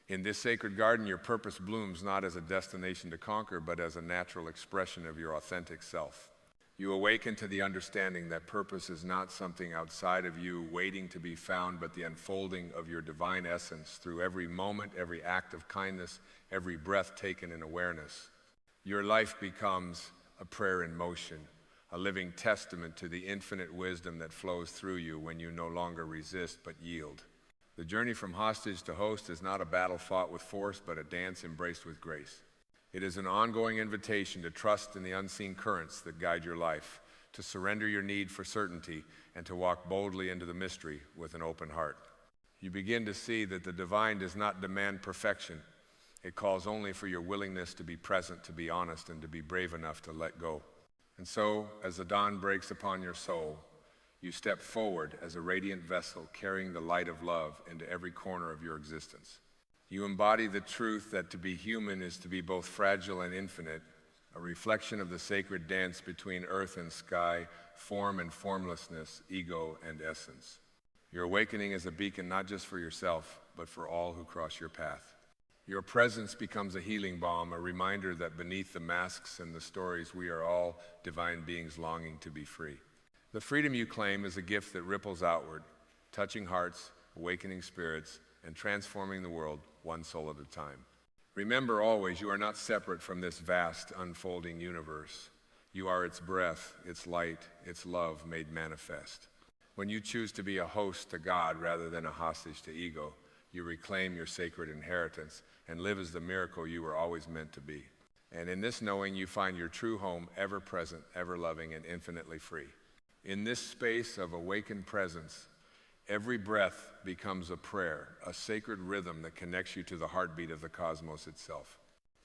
In this sacred garden, your purpose blooms not as a destination to conquer, but as a natural expression of your authentic self. You awaken to the understanding that purpose is not something outside of you waiting to be found, but the unfolding of your divine essence through every moment, every act of kindness, every breath taken in awareness. Your life becomes a prayer in motion, a living testament to the infinite wisdom that flows through you when you no longer resist but yield. The journey from hostage to host is not a battle fought with force, but a dance embraced with grace. It is an ongoing invitation to trust in the unseen currents that guide your life, to surrender your need for certainty, and to walk boldly into the mystery with an open heart. You begin to see that the divine does not demand perfection. It calls only for your willingness to be present, to be honest, and to be brave enough to let go. And so, as the dawn breaks upon your soul, you step forward as a radiant vessel carrying the light of love into every corner of your existence. You embody the truth that to be human is to be both fragile and infinite, a reflection of the sacred dance between earth and sky, form and formlessness, ego and essence. Your awakening is a beacon not just for yourself, but for all who cross your path. Your presence becomes a healing balm, a reminder that beneath the masks and the stories, we are all divine beings longing to be free. The freedom you claim is a gift that ripples outward, touching hearts, awakening spirits, and transforming the world one soul at a time. Remember always, you are not separate from this vast, unfolding universe. You are its breath, its light, its love made manifest. When you choose to be a host to God rather than a hostage to ego, you reclaim your sacred inheritance and live as the miracle you were always meant to be. And in this knowing, you find your true home, ever present, ever loving, and infinitely free. In this space of awakened presence, every breath becomes a prayer, a sacred rhythm that connects you to the heartbeat of the cosmos itself.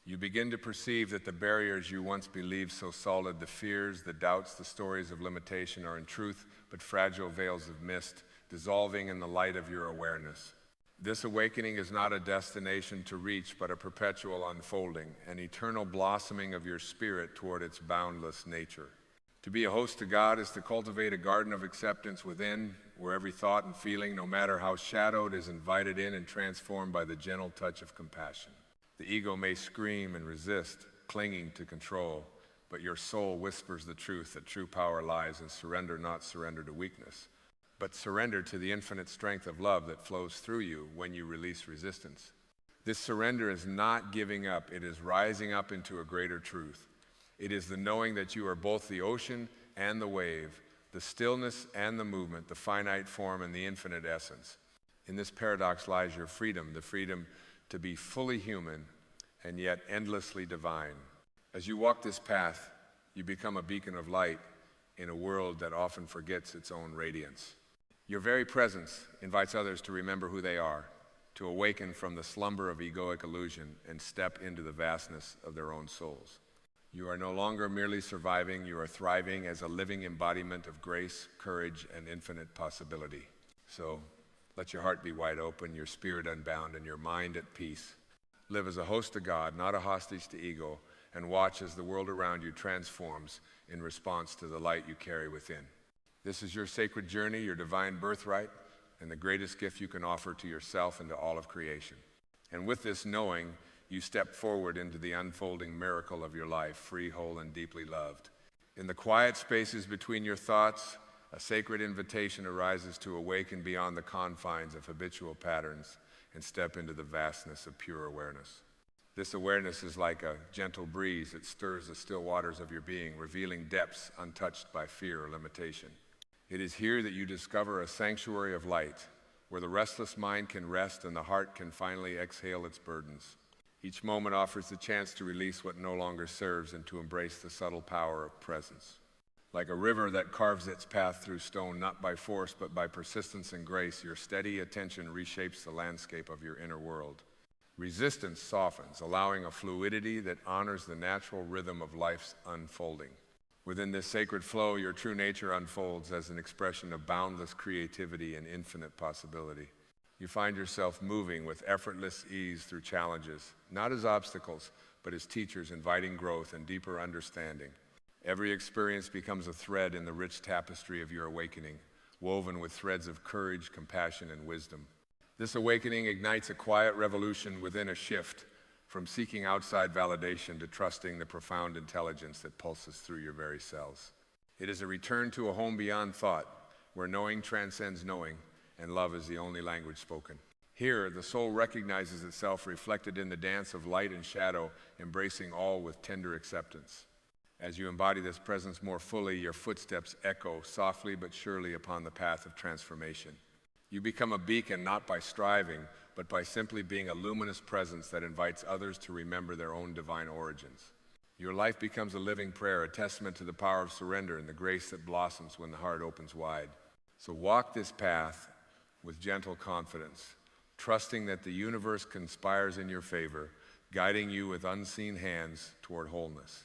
You begin to perceive that the barriers you once believed so solid, the fears, the doubts, the stories of limitation are in truth but fragile veils of mist, dissolving in the light of your awareness. This awakening is not a destination to reach, but a perpetual unfolding, an eternal blossoming of your spirit toward its boundless nature. To be a host to God is to cultivate a garden of acceptance within, where every thought and feeling, no matter how shadowed, is invited in and transformed by the gentle touch of compassion. The ego may scream and resist, clinging to control, but your soul whispers the truth that true power lies in surrender, not surrender to weakness, but surrender to the infinite strength of love that flows through you when you release resistance. This surrender is not giving up, it is rising up into a greater truth. It is the knowing that you are both the ocean and the wave, the stillness and the movement, the finite form and the infinite essence. In this paradox lies your freedom, the freedom to be fully human and yet endlessly divine. As you walk this path, you become a beacon of light in a world that often forgets its own radiance. Your very presence invites others to remember who they are, to awaken from the slumber of egoic illusion and step into the vastness of their own souls. You are no longer merely surviving, you are thriving as a living embodiment of grace, courage, and infinite possibility. So let your heart be wide open, your spirit unbound, and your mind at peace. Live as a host to God, not a hostage to ego, and watch as the world around you transforms in response to the light you carry within. This is your sacred journey, your divine birthright, and the greatest gift you can offer to yourself and to all of creation. And with this knowing, you step forward into the unfolding miracle of your life, free, whole, and deeply loved. In the quiet spaces between your thoughts, a sacred invitation arises to awaken beyond the confines of habitual patterns and step into the vastness of pure awareness. This awareness is like a gentle breeze that stirs the still waters of your being, revealing depths untouched by fear or limitation. It is here that you discover a sanctuary of light, where the restless mind can rest and the heart can finally exhale its burdens. Each moment offers the chance to release what no longer serves and to embrace the subtle power of presence. Like a river that carves its path through stone, not by force, but by persistence and grace, your steady attention reshapes the landscape of your inner world. Resistance softens, allowing a fluidity that honors the natural rhythm of life's unfolding. Within this sacred flow, your true nature unfolds as an expression of boundless creativity and infinite possibility. You find yourself moving with effortless ease through challenges, not as obstacles, but as teachers inviting growth and deeper understanding. Every experience becomes a thread in the rich tapestry of your awakening, woven with threads of courage, compassion, and wisdom. This awakening ignites a quiet revolution within, a shift from seeking outside validation to trusting the profound intelligence that pulses through your very cells. It is a return to a home beyond thought, where knowing transcends knowing, and love is the only language spoken. Here, the soul recognizes itself reflected in the dance of light and shadow, embracing all with tender acceptance. As you embody this presence more fully, your footsteps echo softly but surely upon the path of transformation. You become a beacon not by striving, but by simply being a luminous presence that invites others to remember their own divine origins. Your life becomes a living prayer, a testament to the power of surrender and the grace that blossoms when the heart opens wide. So walk this path with gentle confidence, trusting that the universe conspires in your favor, guiding you with unseen hands toward wholeness.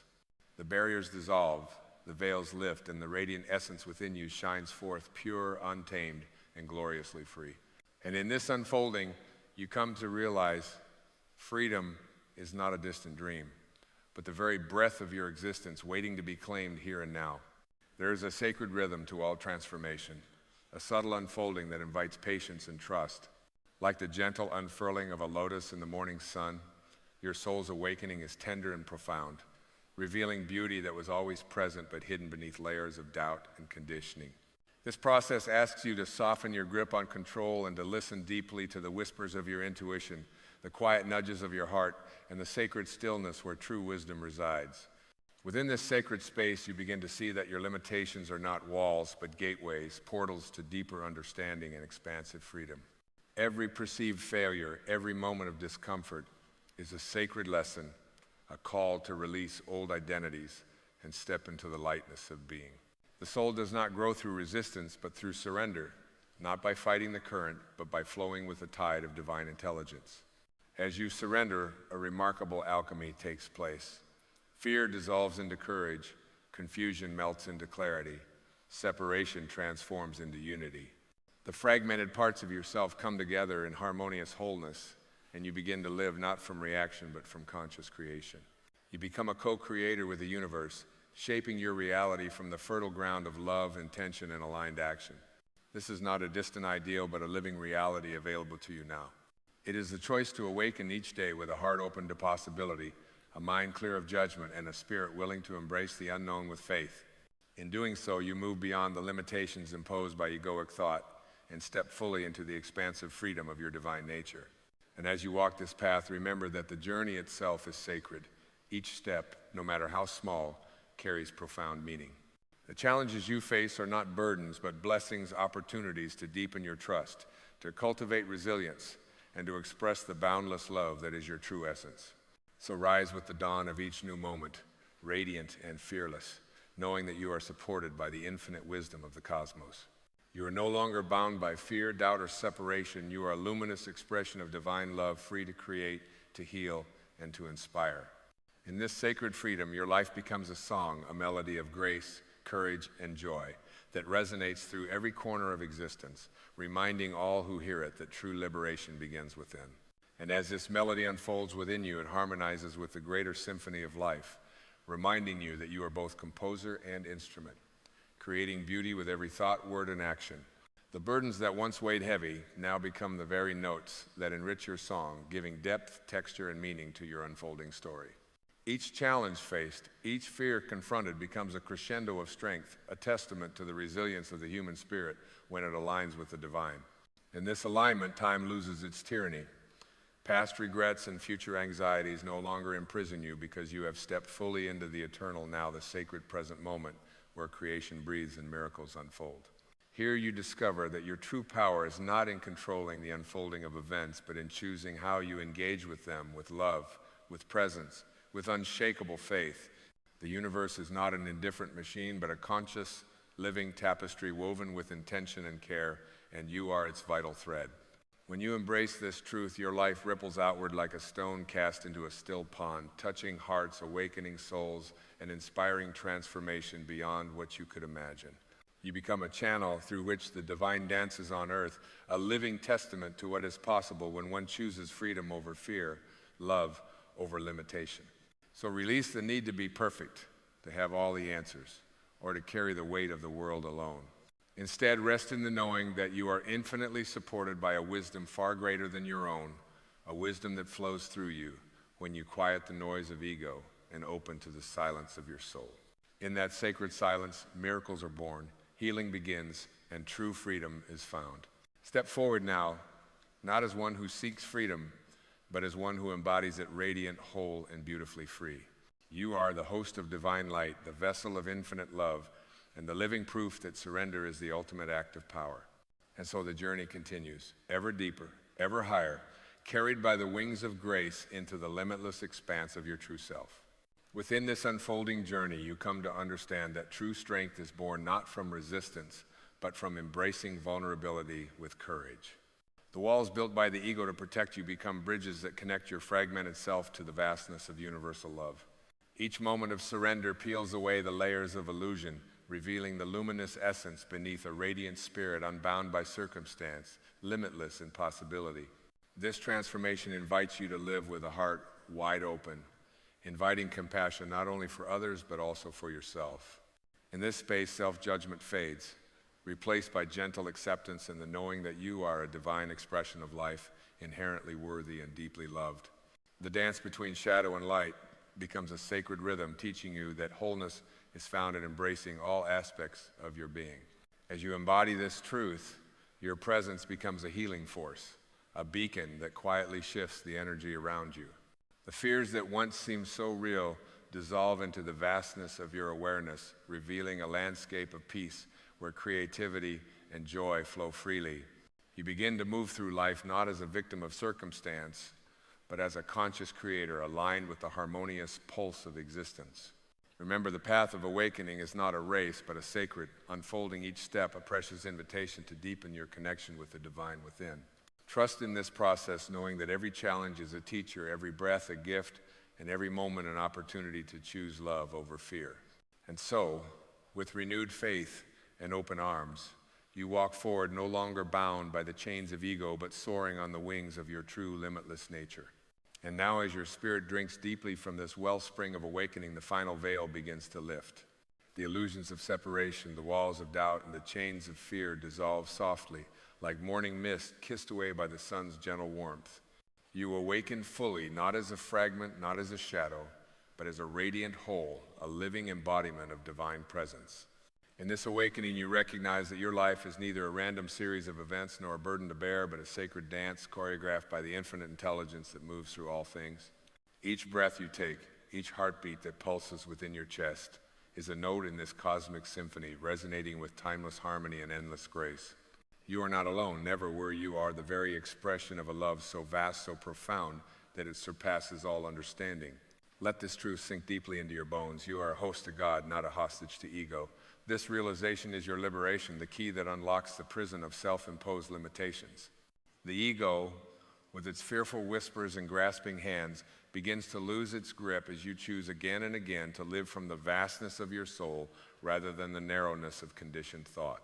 The barriers dissolve, the veils lift, and the radiant essence within you shines forth pure, untamed, and gloriously free. And in this unfolding, you come to realize freedom is not a distant dream, but the very breath of your existence waiting to be claimed here and now. There is a sacred rhythm to all transformation, a subtle unfolding that invites patience and trust. Like the gentle unfurling of a lotus in the morning sun, your soul's awakening is tender and profound, revealing beauty that was always present but hidden beneath layers of doubt and conditioning. This process asks you to soften your grip on control and to listen deeply to the whispers of your intuition, the quiet nudges of your heart, and the sacred stillness where true wisdom resides. Within this sacred space, you begin to see that your limitations are not walls, but gateways, portals to deeper understanding and expansive freedom. Every perceived failure, every moment of discomfort is a sacred lesson, a call to release old identities and step into the lightness of being. The soul does not grow through resistance, but through surrender, not by fighting the current, but by flowing with the tide of divine intelligence. As you surrender, a remarkable alchemy takes place. Fear dissolves into courage, confusion melts into clarity, separation transforms into unity. The fragmented parts of yourself come together in harmonious wholeness, and you begin to live not from reaction, but from conscious creation. You become a co-creator with the universe, shaping your reality from the fertile ground of love, intention, and aligned action. This is not a distant ideal, but a living reality available to you now. It is the choice to awaken each day with a heart open to possibility, a mind clear of judgment, and a spirit willing to embrace the unknown with faith. In doing so, you move beyond the limitations imposed by egoic thought and step fully into the expansive freedom of your divine nature. And as you walk this path, remember that the journey itself is sacred. Each step, no matter how small, carries profound meaning. The challenges you face are not burdens, but blessings, opportunities to deepen your trust, to cultivate resilience, and to express the boundless love that is your true essence. So rise with the dawn of each new moment, radiant and fearless, knowing that you are supported by the infinite wisdom of the cosmos. You are no longer bound by fear, doubt, or separation. You are a luminous expression of divine love, free to create, to heal, and to inspire. In this sacred freedom, your life becomes a song, a melody of grace, courage, and joy that resonates through every corner of existence, reminding all who hear it that true liberation begins within. And as this melody unfolds within you, it harmonizes with the greater symphony of life, reminding you that you are both composer and instrument, creating beauty with every thought, word, and action. The burdens that once weighed heavy now become the very notes that enrich your song, giving depth, texture, and meaning to your unfolding story. Each challenge faced, each fear confronted becomes a crescendo of strength, a testament to the resilience of the human spirit when it aligns with the divine. In this alignment, time loses its tyranny. Past regrets and future anxieties no longer imprison you because you have stepped fully into the eternal now, the sacred present moment where creation breathes and miracles unfold. Here you discover that your true power is not in controlling the unfolding of events, but in choosing how you engage with them, with love, with presence, with unshakable faith. The universe is not an indifferent machine, but a conscious, living tapestry woven with intention and care, and you are its vital thread. When you embrace this truth, your life ripples outward like a stone cast into a still pond, touching hearts, awakening souls, and inspiring transformation beyond what you could imagine. You become a channel through which the divine dances on earth, a living testament to what is possible when one chooses freedom over fear, love over limitation. So release the need to be perfect, to have all the answers, or to carry the weight of the world alone. Instead, rest in the knowing that you are infinitely supported by a wisdom far greater than your own, a wisdom that flows through you when you quiet the noise of ego and open to the silence of your soul. In that sacred silence, miracles are born, healing begins, and true freedom is found. Step forward now, not as one who seeks freedom, but as one who embodies it radiant, whole, and beautifully free. You are the host of divine light, the vessel of infinite love, and the living proof that surrender is the ultimate act of power. And so the journey continues, ever deeper, ever higher, carried by the wings of grace into the limitless expanse of your true self. Within this unfolding journey, you come to understand that true strength is born not from resistance, but from embracing vulnerability with courage. The walls built by the ego to protect you become bridges that connect your fragmented self to the vastness of universal love. Each moment of surrender peels away the layers of illusion, revealing the luminous essence beneath a radiant spirit unbound by circumstance, limitless in possibility. This transformation invites you to live with a heart wide open, inviting compassion not only for others, but also for yourself. In this space, self-judgment fades, replaced by gentle acceptance and the knowing that you are a divine expression of life, inherently worthy and deeply loved. The dance between shadow and light becomes a sacred rhythm, teaching you that wholeness is found in embracing all aspects of your being. As you embody this truth, your presence becomes a healing force, a beacon that quietly shifts the energy around you. The fears that once seemed so real dissolve into the vastness of your awareness, revealing a landscape of peace where creativity and joy flow freely. You begin to move through life not as a victim of circumstance, but as a conscious creator aligned with the harmonious pulse of existence. Remember, the path of awakening is not a race, but a sacred, unfolding each step, a precious invitation to deepen your connection with the divine within. Trust in this process, knowing that every challenge is a teacher, every breath a gift, and every moment an opportunity to choose love over fear. And so, with renewed faith and open arms, you walk forward no longer bound by the chains of ego, but soaring on the wings of your true limitless nature. And now as your spirit drinks deeply from this wellspring of awakening, the final veil begins to lift. The illusions of separation, the walls of doubt, and the chains of fear dissolve softly, like morning mist kissed away by the sun's gentle warmth. You awaken fully, not as a fragment, not as a shadow, but as a radiant whole, a living embodiment of divine presence. In this awakening, you recognize that your life is neither a random series of events nor a burden to bear, but a sacred dance choreographed by the infinite intelligence that moves through all things. Each breath you take, each heartbeat that pulses within your chest, is a note in this cosmic symphony, resonating with timeless harmony and endless grace. You are not alone, never were. You are the very expression of a love so vast, so profound, that it surpasses all understanding. Let this truth sink deeply into your bones. You are a host to God, not a hostage to ego. This realization is your liberation, the key that unlocks the prison of self-imposed limitations. The ego, with its fearful whispers and grasping hands, begins to lose its grip as you choose again and again to live from the vastness of your soul rather than the narrowness of conditioned thought.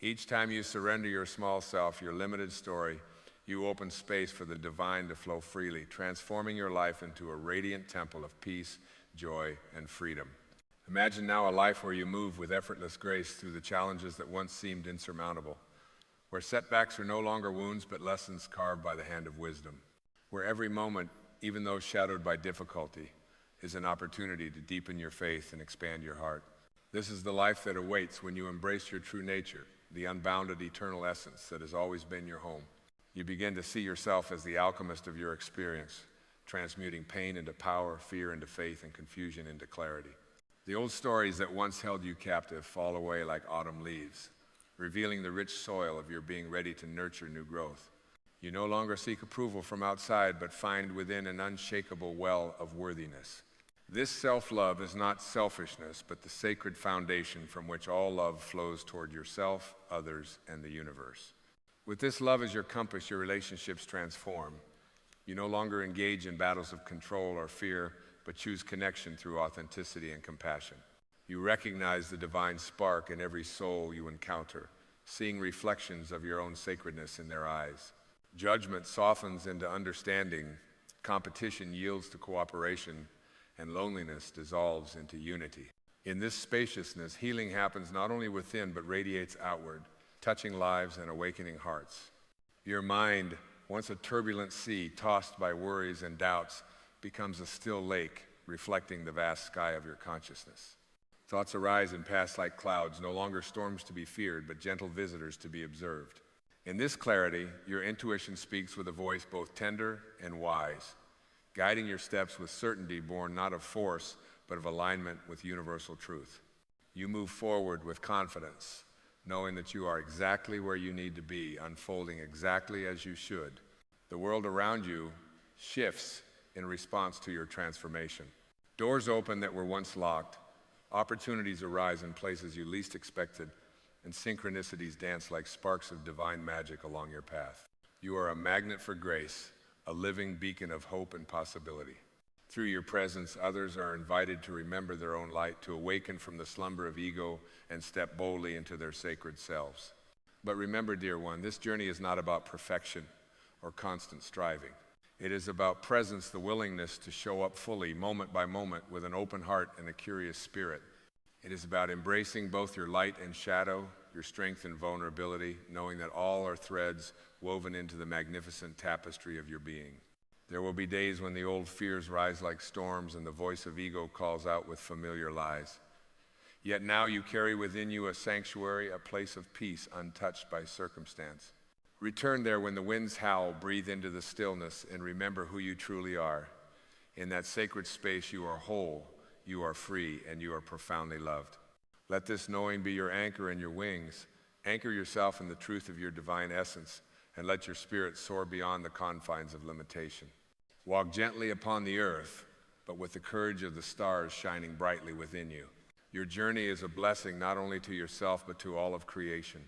Each time you surrender your small self, your limited story, you open space for the divine to flow freely, transforming your life into a radiant temple of peace, joy, and freedom. Imagine now a life where you move with effortless grace through the challenges that once seemed insurmountable, where setbacks are no longer wounds but lessons carved by the hand of wisdom, where every moment, even though shadowed by difficulty, is an opportunity to deepen your faith and expand your heart. This is the life that awaits when you embrace your true nature, the unbounded eternal essence that has always been your home. You begin to see yourself as the alchemist of your experience, transmuting pain into power, fear into faith, and confusion into clarity. The old stories that once held you captive fall away like autumn leaves, revealing the rich soil of your being ready to nurture new growth. You no longer seek approval from outside, but find within an unshakable well of worthiness. This self-love is not selfishness, but the sacred foundation from which all love flows toward yourself, others, and the universe. With this love as your compass, your relationships transform. You no longer engage in battles of control or fear, but choose connection through authenticity and compassion. You recognize the divine spark in every soul you encounter, seeing reflections of your own sacredness in their eyes. Judgment softens into understanding, competition yields to cooperation, and loneliness dissolves into unity. In this spaciousness, healing happens not only within, but radiates outward, touching lives and awakening hearts. Your mind, once a turbulent sea tossed by worries and doubts, becomes a still lake, reflecting the vast sky of your consciousness. Thoughts arise and pass like clouds, no longer storms to be feared, but gentle visitors to be observed. In this clarity, your intuition speaks with a voice both tender and wise, guiding your steps with certainty born not of force, but of alignment with universal truth. You move forward with confidence, knowing that you are exactly where you need to be, unfolding exactly as you should. The world around you shifts in response to your transformation. Doors open that were once locked, opportunities arise in places you least expected, and synchronicities dance like sparks of divine magic along your path. You are a magnet for grace, a living beacon of hope and possibility. Through your presence, others are invited to remember their own light, to awaken from the slumber of ego and step boldly into their sacred selves. But remember, dear one, this journey is not about perfection or constant striving. It is about presence, the willingness to show up fully, moment by moment, with an open heart and a curious spirit. It is about embracing both your light and shadow, your strength and vulnerability, knowing that all are threads woven into the magnificent tapestry of your being. There will be days when the old fears rise like storms and the voice of ego calls out with familiar lies. Yet now you carry within you a sanctuary, a place of peace untouched by circumstance. Return there when the winds howl, breathe into the stillness, and remember who you truly are. In that sacred space, you are whole, you are free, and you are profoundly loved. Let this knowing be your anchor and your wings. Anchor yourself in the truth of your divine essence, and let your spirit soar beyond the confines of limitation. Walk gently upon the earth, but with the courage of the stars shining brightly within you. Your journey is a blessing not only to yourself, but to all of creation.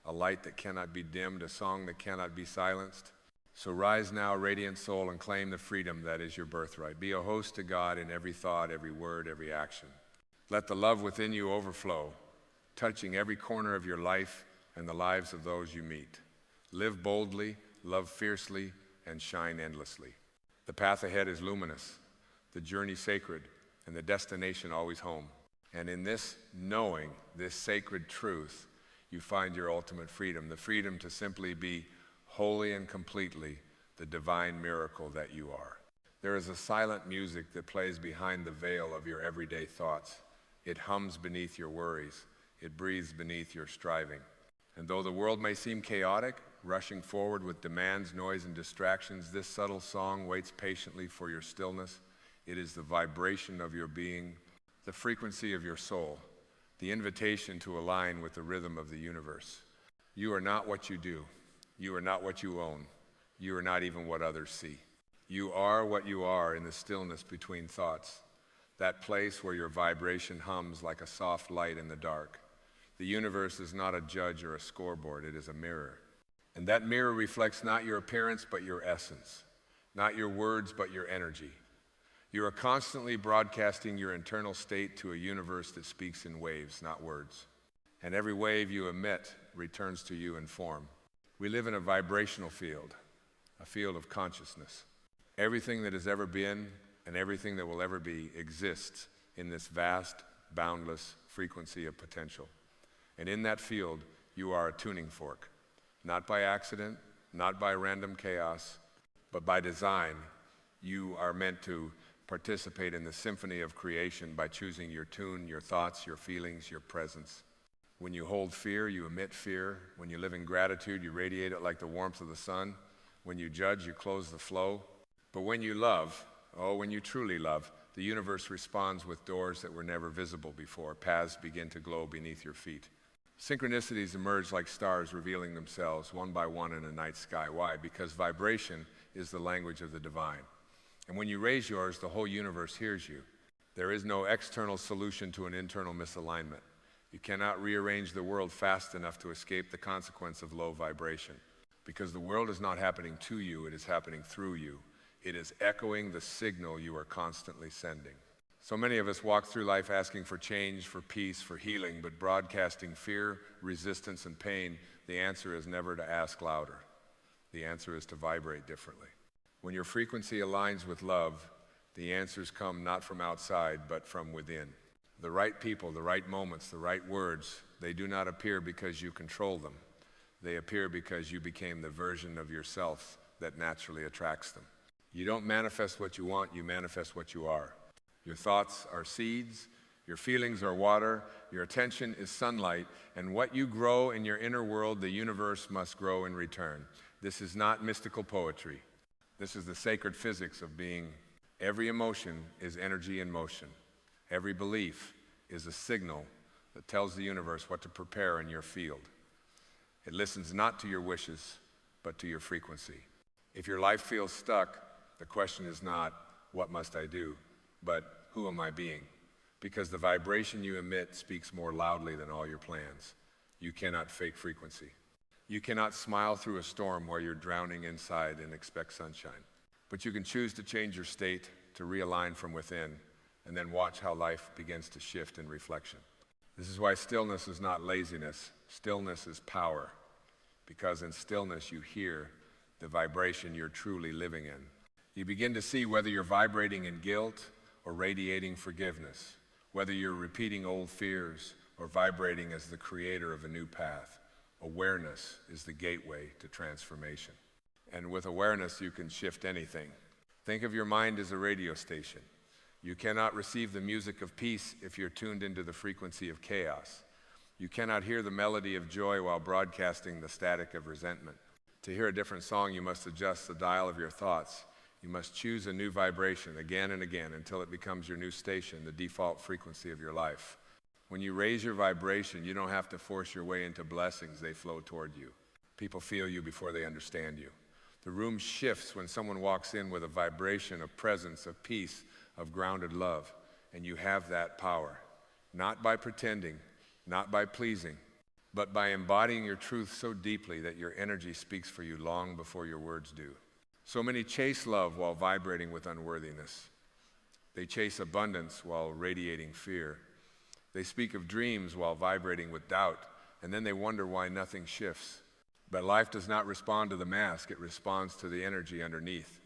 A light that cannot be dimmed, a song that cannot be silenced. So rise now, radiant soul, and claim the freedom that is your birthright. Be a host to God in every thought, every word, every action. Let the love within you overflow, touching every corner of your life and the lives of those you meet. Live boldly, love fiercely, and shine endlessly. The path ahead is luminous, the journey sacred, and the destination always home. And in this knowing, this sacred truth, you find your ultimate freedom, the freedom to simply be wholly and completely the divine miracle that you are. There is a silent music that plays behind the veil of your everyday thoughts. It hums beneath your worries. It breathes beneath your striving. And though the world may seem chaotic, rushing forward with demands, noise, and distractions, this subtle song waits patiently for your stillness. It is the vibration of your being, the frequency of your soul, the invitation to align with the rhythm of the universe. You are not what you do. You are not what you own. You are not even what others see. You are what you are in the stillness between thoughts, that place where your vibration hums like a soft light in the dark. The universe is not a judge or a scoreboard, it is a mirror. And that mirror reflects not your appearance, but your essence, not your words, but your energy. You are constantly broadcasting your internal state to a universe that speaks in waves, not words. And every wave you emit returns to you in form. We live in a vibrational field, a field of consciousness. Everything that has ever been and everything that will ever be exists in this vast, boundless frequency of potential. And in that field, you are a tuning fork, not by accident, not by random chaos, but by design. You are meant to participate in the symphony of creation by choosing your tune, your thoughts, your feelings, your presence. When you hold fear, you emit fear. When you live in gratitude, you radiate it like the warmth of the sun. When you judge, you close the flow. But when you love, when you truly love, the universe responds with doors that were never visible before. Paths begin to glow beneath your feet. Synchronicities emerge like stars revealing themselves one by one in a night sky. Why? Because vibration is the language of the divine. And when you raise yours, the whole universe hears you. There is no external solution to an internal misalignment. You cannot rearrange the world fast enough to escape the consequence of low vibration. Because the world is not happening to you, it is happening through you. It is echoing the signal you are constantly sending. So many of us walk through life asking for change, for peace, for healing, but broadcasting fear, resistance, and pain. The answer is never to ask louder. The answer is to vibrate differently. When your frequency aligns with love, the answers come not from outside, but from within. The right people, the right moments, the right words, they do not appear because you control them. They appear because you became the version of yourself that naturally attracts them. You don't manifest what you want, you manifest what you are. Your thoughts are seeds, your feelings are water, your attention is sunlight, and what you grow in your inner world, the universe must grow in return. This is not mystical poetry. This is the sacred physics of being. Every emotion is energy in motion. Every belief is a signal that tells the universe what to prepare in your field. It listens not to your wishes, but to your frequency. If your life feels stuck, the question is not, what must I do, but who am I being? Because the vibration you emit speaks more loudly than all your plans. You cannot fake frequency. You cannot smile through a storm where you're drowning inside and expect sunshine. But you can choose to change your state, to realign from within, and then watch how life begins to shift in reflection. This is why stillness is not laziness. Stillness is power. Because in stillness you hear the vibration you're truly living in. You begin to see whether you're vibrating in guilt or radiating forgiveness, whether you're repeating old fears or vibrating as the creator of a new path. Awareness is the gateway to transformation. And with awareness, you can shift anything. Think of your mind as a radio station. You cannot receive the music of peace if you're tuned into the frequency of chaos. You cannot hear the melody of joy while broadcasting the static of resentment. To hear a different song, you must adjust the dial of your thoughts. You must choose a new vibration again and again until it becomes your new station, the default frequency of your life. When you raise your vibration, you don't have to force your way into blessings. They flow toward you. People feel you before they understand you. The room shifts when someone walks in with a vibration of presence, of peace, of grounded love, and you have that power. Not by pretending, not by pleasing, but by embodying your truth so deeply that your energy speaks for you long before your words do. So many chase love while vibrating with unworthiness. They chase abundance while radiating fear. They speak of dreams while vibrating with doubt, and then they wonder why nothing shifts. But life does not respond to the mask, it responds to the energy underneath.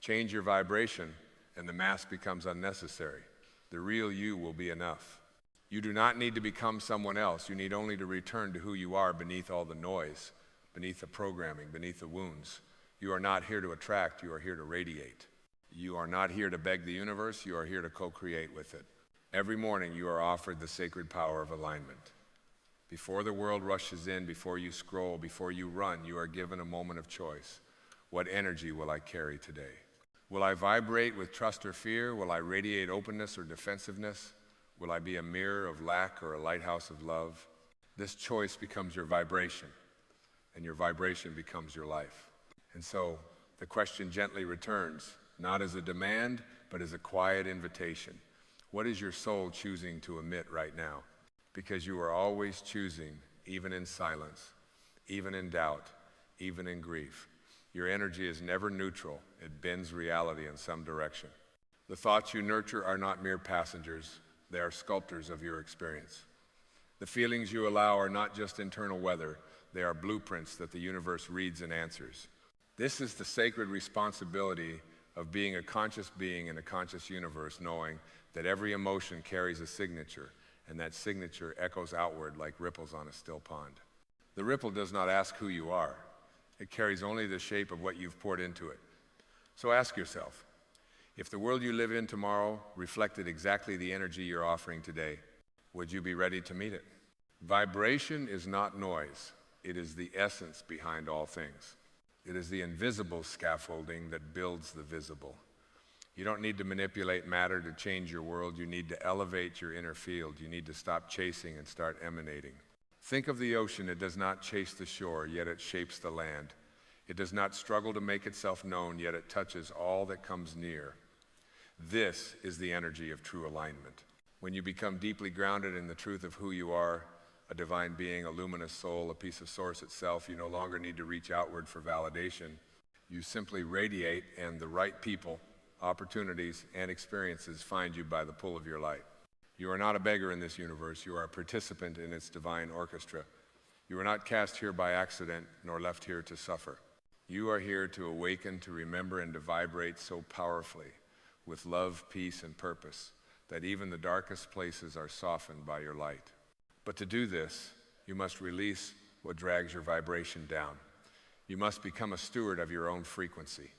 Change your vibration, and the mask becomes unnecessary. The real you will be enough. You do not need to become someone else. You need only to return to who you are beneath all the noise, beneath the programming, beneath the wounds. You are not here to attract, you are here to radiate. You are not here to beg the universe, you are here to co-create with it. Every morning you are offered the sacred power of alignment. Before the world rushes in, before you scroll, before you run, you are given a moment of choice. What energy will I carry today? Will I vibrate with trust or fear? Will I radiate openness or defensiveness? Will I be a mirror of lack or a lighthouse of love? This choice becomes your vibration, and your vibration becomes your life. And so the question gently returns, not as a demand, but as a quiet invitation. What is your soul choosing to emit right now? Because you are always choosing, even in silence, even in doubt, even in grief. Your energy is never neutral. It bends reality in some direction. The thoughts you nurture are not mere passengers. They are sculptors of your experience. The feelings you allow are not just internal weather. They are blueprints that the universe reads and answers. This is the sacred responsibility of being a conscious being in a conscious universe, knowing that every emotion carries a signature, and that signature echoes outward like ripples on a still pond. The ripple does not ask who you are. It carries only the shape of what you've poured into it. So ask yourself, if the world you live in tomorrow reflected exactly the energy you're offering today, would you be ready to meet it? Vibration is not noise. It is the essence behind all things. It is the invisible scaffolding that builds the visible. You don't need to manipulate matter to change your world. You need to elevate your inner field. You need to stop chasing and start emanating. Think of the ocean. It does not chase the shore, yet it shapes the land. It does not struggle to make itself known, yet it touches all that comes near. This is the energy of true alignment. When you become deeply grounded in the truth of who you are, a divine being, a luminous soul, a piece of source itself, you no longer need to reach outward for validation. You simply radiate, and the right people, opportunities, and experiences find you by the pull of your light. You are not a beggar in this universe. You are a participant in its divine orchestra. You are not cast here by accident, nor left here to suffer. You are here to awaken, to remember, and to vibrate so powerfully with love, peace, and purpose that even the darkest places are softened by your light. But to do this, you must release what drags your vibration down. You must become a steward of your own frequency.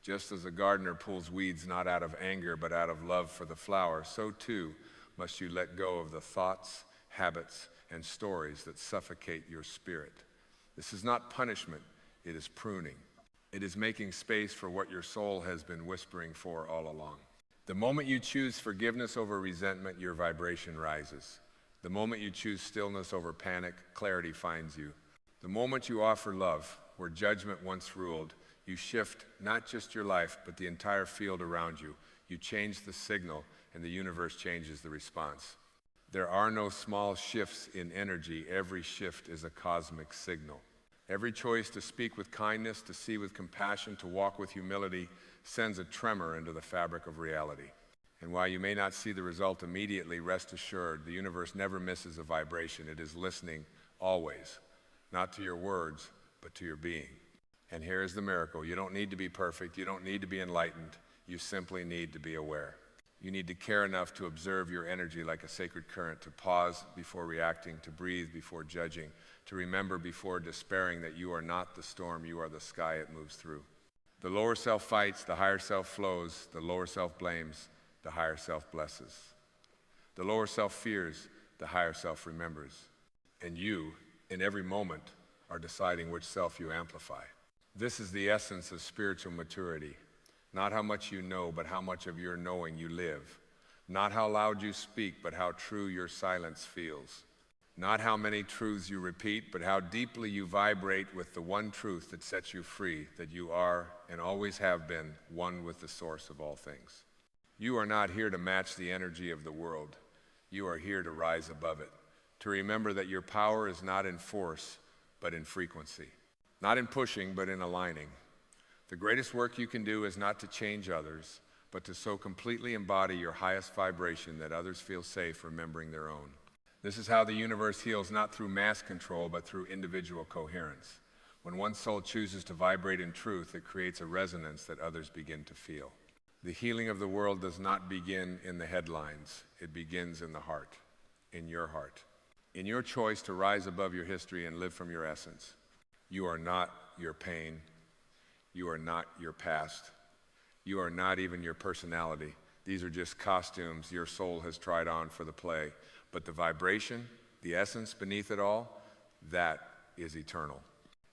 Just as a gardener pulls weeds not out of anger but out of love for the flower, so too must you let go of the thoughts, habits, and stories that suffocate your spirit. This is not punishment, it is pruning. It is making space for what your soul has been whispering for all along. The moment you choose forgiveness over resentment, your vibration rises. The moment you choose stillness over panic, clarity finds you. The moment you offer love, where judgment once ruled, you shift not just your life, but the entire field around you. You change the signal, and the universe changes the response. There are no small shifts in energy. Every shift is a cosmic signal. Every choice to speak with kindness, to see with compassion, to walk with humility, sends a tremor into the fabric of reality. And while you may not see the result immediately, rest assured, the universe never misses a vibration. It is listening always, not to your words, but to your being. And here is the miracle. You don't need to be perfect. You don't need to be enlightened. You simply need to be aware. You need to care enough to observe your energy like a sacred current, to pause before reacting, to breathe before judging, to remember before despairing that you are not the storm, you are the sky it moves through. The lower self fights, the higher self flows, the lower self blames, the higher self blesses. The lower self fears, the higher self remembers. And you, in every moment, are deciding which self you amplify. This is the essence of spiritual maturity. Not how much you know, but how much of your knowing you live. Not how loud you speak, but how true your silence feels. Not how many truths you repeat, but how deeply you vibrate with the one truth that sets you free, that you are and always have been one with the source of all things. You are not here to match the energy of the world. You are here to rise above it, to remember that your power is not in force, but in frequency. Not in pushing, but in aligning. The greatest work you can do is not to change others, but to so completely embody your highest vibration that others feel safe remembering their own. This is how the universe heals, not through mass control, but through individual coherence. When one soul chooses to vibrate in truth, it creates a resonance that others begin to feel. The healing of the world does not begin in the headlines. It begins in the heart, in your heart. In your choice to rise above your history and live from your essence. You are not your pain. You are not your past. You are not even your personality. These are just costumes your soul has tried on for the play. But the vibration, the essence beneath it all, that is eternal.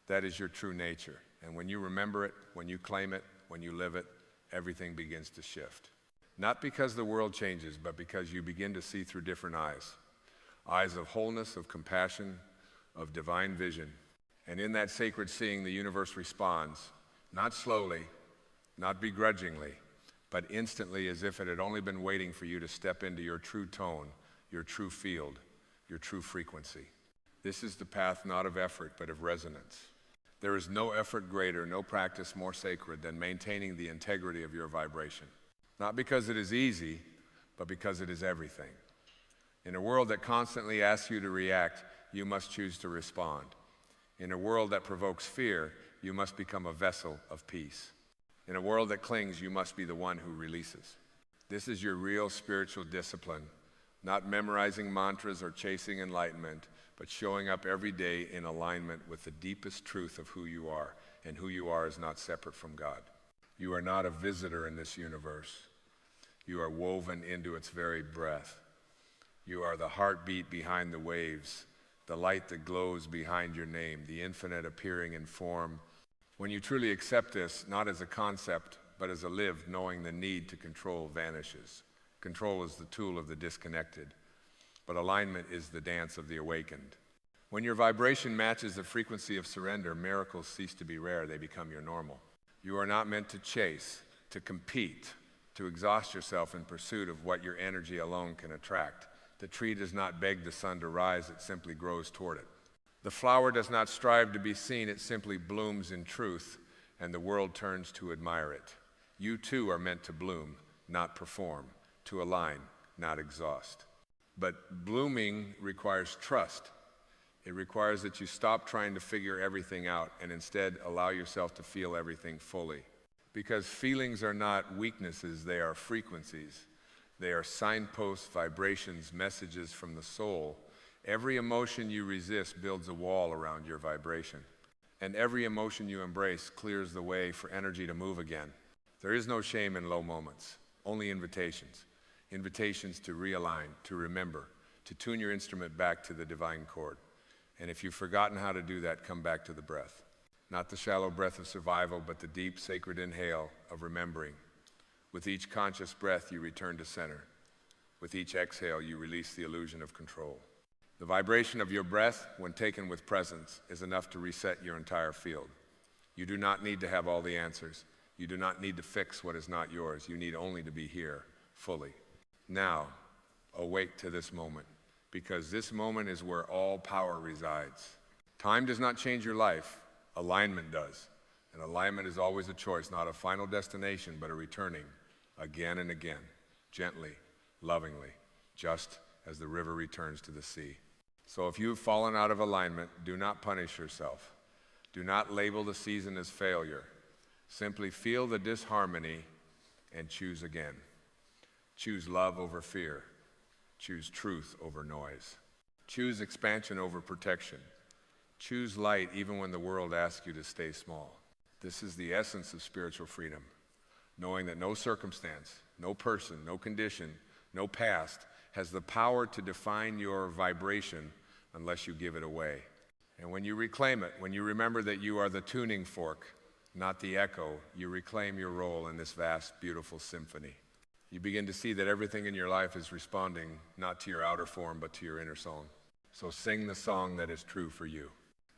That is your true nature. And when you remember it, when you claim it, when you live it, everything begins to shift. Not because the world changes, but because you begin to see through different eyes. Eyes of wholeness, of compassion, of divine vision. And in that sacred seeing, the universe responds, not slowly, not begrudgingly, but instantly, as if it had only been waiting for you to step into your true tone, your true field, your true frequency. This is the path not of effort, but of resonance. There is no effort greater, no practice more sacred than maintaining the integrity of your vibration. Not because it is easy, but because it is everything. In a world that constantly asks you to react, you must choose to respond. In a world that provokes fear, you must become a vessel of peace. In a world that clings, you must be the one who releases. This is your real spiritual discipline, not memorizing mantras or chasing enlightenment, but showing up every day in alignment with the deepest truth of who you are, and who you are is not separate from God. You are not a visitor in this universe. You are woven into its very breath. You are the heartbeat behind the waves, the light that glows behind your name, the infinite appearing in form. When you truly accept this, not as a concept, but as a lived, knowing the need to control vanishes. Control is the tool of the disconnected, but alignment is the dance of the awakened. When your vibration matches the frequency of surrender, miracles cease to be rare, they become your normal. You are not meant to chase, to compete, to exhaust yourself in pursuit of what your energy alone can attract. The tree does not beg the sun to rise, it simply grows toward it. The flower does not strive to be seen, it simply blooms in truth, and the world turns to admire it. You too are meant to bloom, not perform, to align, not exhaust. But blooming requires trust. It requires that you stop trying to figure everything out and instead allow yourself to feel everything fully. Because feelings are not weaknesses, they are frequencies. They are signposts, vibrations, messages from the soul. Every emotion you resist builds a wall around your vibration. And every emotion you embrace clears the way for energy to move again. There is no shame in low moments, only invitations. Invitations to realign, to remember, to tune your instrument back to the divine chord. And if you've forgotten how to do that, come back to the breath. Not the shallow breath of survival, but the deep, sacred inhale of remembering. With each conscious breath, you return to center. With each exhale, you release the illusion of control. The vibration of your breath, when taken with presence, is enough to reset your entire field. You do not need to have all the answers. You do not need to fix what is not yours. You need only to be here, fully. Now, awake to this moment, because this moment is where all power resides. Time does not change your life, alignment does. And alignment is always a choice, not a final destination, but a returning again and again, gently, lovingly, just as the river returns to the sea. So if you have fallen out of alignment, do not punish yourself. Do not label the season as failure. Simply feel the disharmony and choose again. Choose love over fear. Choose truth over noise. Choose expansion over protection. Choose light even when the world asks you to stay small. This is the essence of spiritual freedom. Knowing that no circumstance, no person, no condition, no past has the power to define your vibration unless you give it away. And when you reclaim it, when you remember that you are the tuning fork, not the echo, you reclaim your role in this vast, beautiful symphony. You begin to see that everything in your life is responding not to your outer form, but to your inner song. So sing the song that is true for you.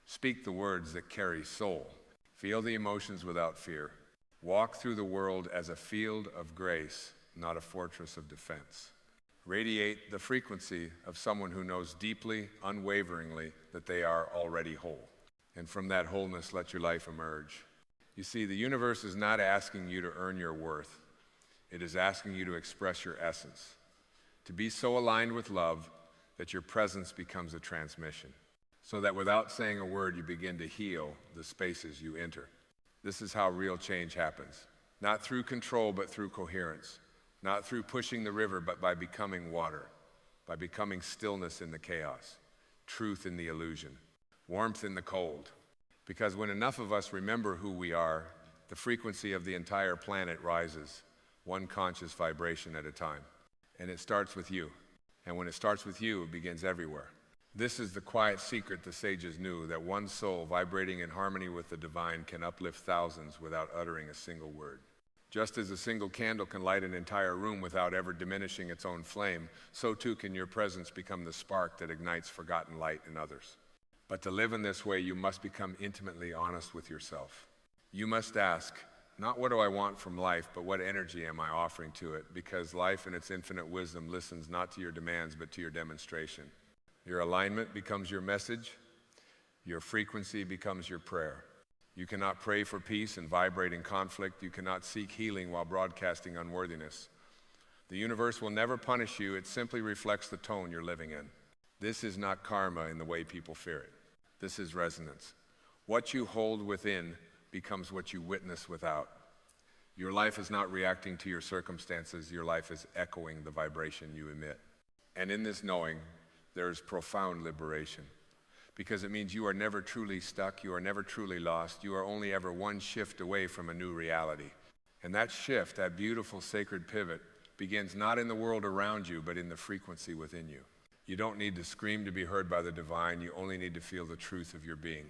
Speak the words that carry soul. Feel the emotions without fear. Walk through the world as a field of grace, not a fortress of defense. Radiate the frequency of someone who knows deeply, unwaveringly, that they are already whole. And from that wholeness, let your life emerge. You see, the universe is not asking you to earn your worth. It is asking you to express your essence, to be so aligned with love that your presence becomes a transmission, so that without saying a word, you begin to heal the spaces you enter. This is how real change happens, not through control, but through coherence, not through pushing the river, but by becoming water, by becoming stillness in the chaos, truth in the illusion, warmth in the cold. Because when enough of us remember who we are, the frequency of the entire planet rises, one conscious vibration at a time. And it starts with you. And when it starts with you, it begins everywhere. This is the quiet secret the sages knew, that one soul vibrating in harmony with the divine can uplift thousands without uttering a single word. Just as a single candle can light an entire room without ever diminishing its own flame, so too can your presence become the spark that ignites forgotten light in others. But to live in this way, you must become intimately honest with yourself. You must ask, not what do I want from life, but what energy am I offering to it? Because life in its infinite wisdom listens not to your demands, but to your demonstration. Your alignment becomes your message. Your frequency becomes your prayer. You cannot pray for peace and vibrate in conflict. You cannot seek healing while broadcasting unworthiness. The universe will never punish you. It simply reflects the tone you're living in. This is not karma in the way people fear it. This is resonance. What you hold within becomes what you witness without. Your life is not reacting to your circumstances. Your life is echoing the vibration you emit. And in this knowing, there is profound liberation. Because it means you are never truly stuck, you are never truly lost, you are only ever one shift away from a new reality. And that shift, that beautiful sacred pivot, begins not in the world around you, but in the frequency within you. You don't need to scream to be heard by the divine, you only need to feel the truth of your being.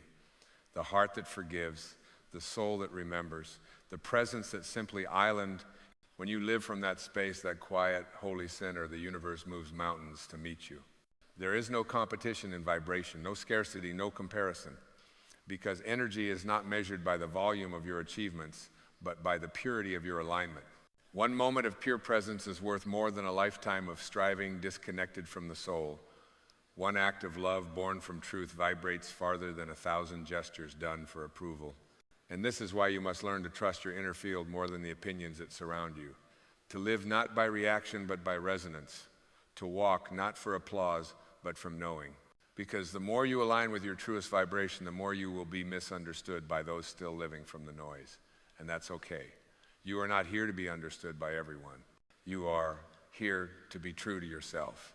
The heart that forgives, the soul that remembers, the presence that simply island. When you live from that space, that quiet, holy center, the universe moves mountains to meet you. There is no competition in vibration, no scarcity, no comparison, because energy is not measured by the volume of your achievements, but by the purity of your alignment. One moment of pure presence is worth more than a lifetime of striving disconnected from the soul. One act of love born from truth vibrates farther than 1,000 gestures done for approval. And this is why you must learn to trust your inner field more than the opinions that surround you. To live not by reaction, but by resonance. To walk not for applause, but from knowing. Because the more you align with your truest vibration, the more you will be misunderstood by those still living from the noise. And that's okay. You are not here to be understood by everyone. You are here to be true to yourself.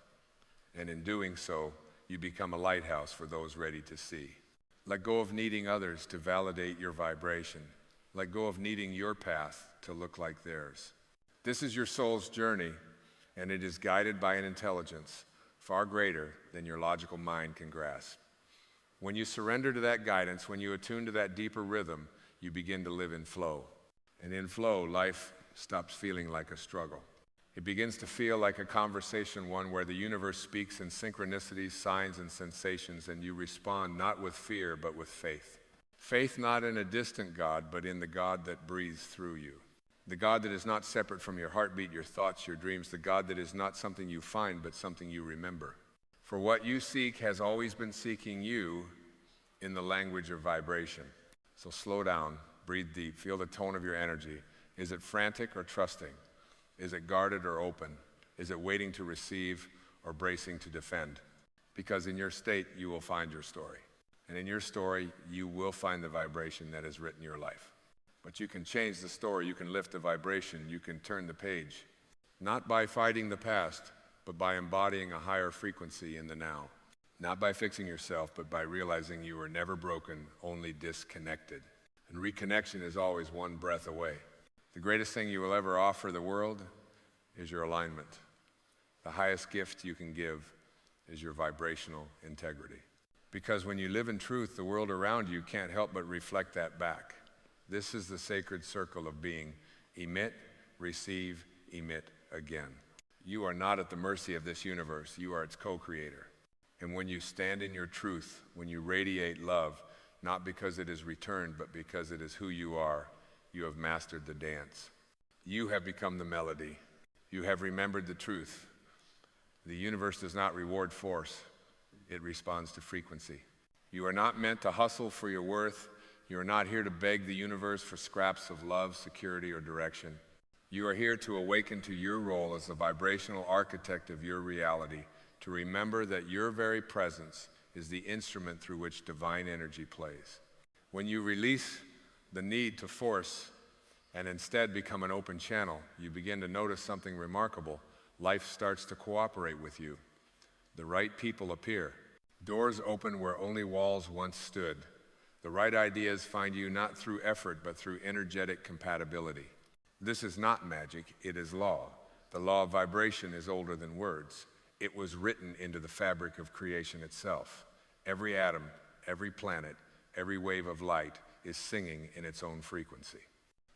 And in doing so, you become a lighthouse for those ready to see. Let go of needing others to validate your vibration. Let go of needing your path to look like theirs. This is your soul's journey, and it is guided by an intelligence far greater than your logical mind can grasp. When you surrender to that guidance, when you attune to that deeper rhythm, you begin to live in flow. And in flow, life stops feeling like a struggle. It begins to feel like a conversation, one where the universe speaks in synchronicities, signs, and sensations, and you respond not with fear, but with faith. Faith not in a distant God, but in the God that breathes through you. The God that is not separate from your heartbeat, your thoughts, your dreams. The God that is not something you find, but something you remember. For what you seek has always been seeking you in the language of vibration. So slow down, breathe deep, feel the tone of your energy. Is it frantic or trusting? Is it guarded or open? Is it waiting to receive or bracing to defend? Because in your state, you will find your story. And in your story, you will find the vibration that has written your life. But you can change the story, you can lift the vibration, you can turn the page. Not by fighting the past, but by embodying a higher frequency in the now. Not by fixing yourself, but by realizing you were never broken, only disconnected. And reconnection is always one breath away. The greatest thing you will ever offer the world is your alignment. The highest gift you can give is your vibrational integrity. Because when you live in truth, the world around you can't help but reflect that back. This is the sacred circle of being. Emit, receive, emit again. You are not at the mercy of this universe. You are its co-creator. And when you stand in your truth, when you radiate love, not because it is returned, but because it is who you are, you have mastered the dance. You have become the melody. You have remembered the truth. The universe does not reward force. It responds to frequency. You are not meant to hustle for your worth. You are not here to beg the universe for scraps of love, security, or direction. You are here to awaken to your role as the vibrational architect of your reality, to remember that your very presence is the instrument through which divine energy plays. When you release the need to force and instead become an open channel, you begin to notice something remarkable. Life starts to cooperate with you. The right people appear. Doors open where only walls once stood. The right ideas find you not through effort, but through energetic compatibility. This is not magic, it is law. The law of vibration is older than words. It was written into the fabric of creation itself. Every atom, every planet, every wave of light is singing in its own frequency.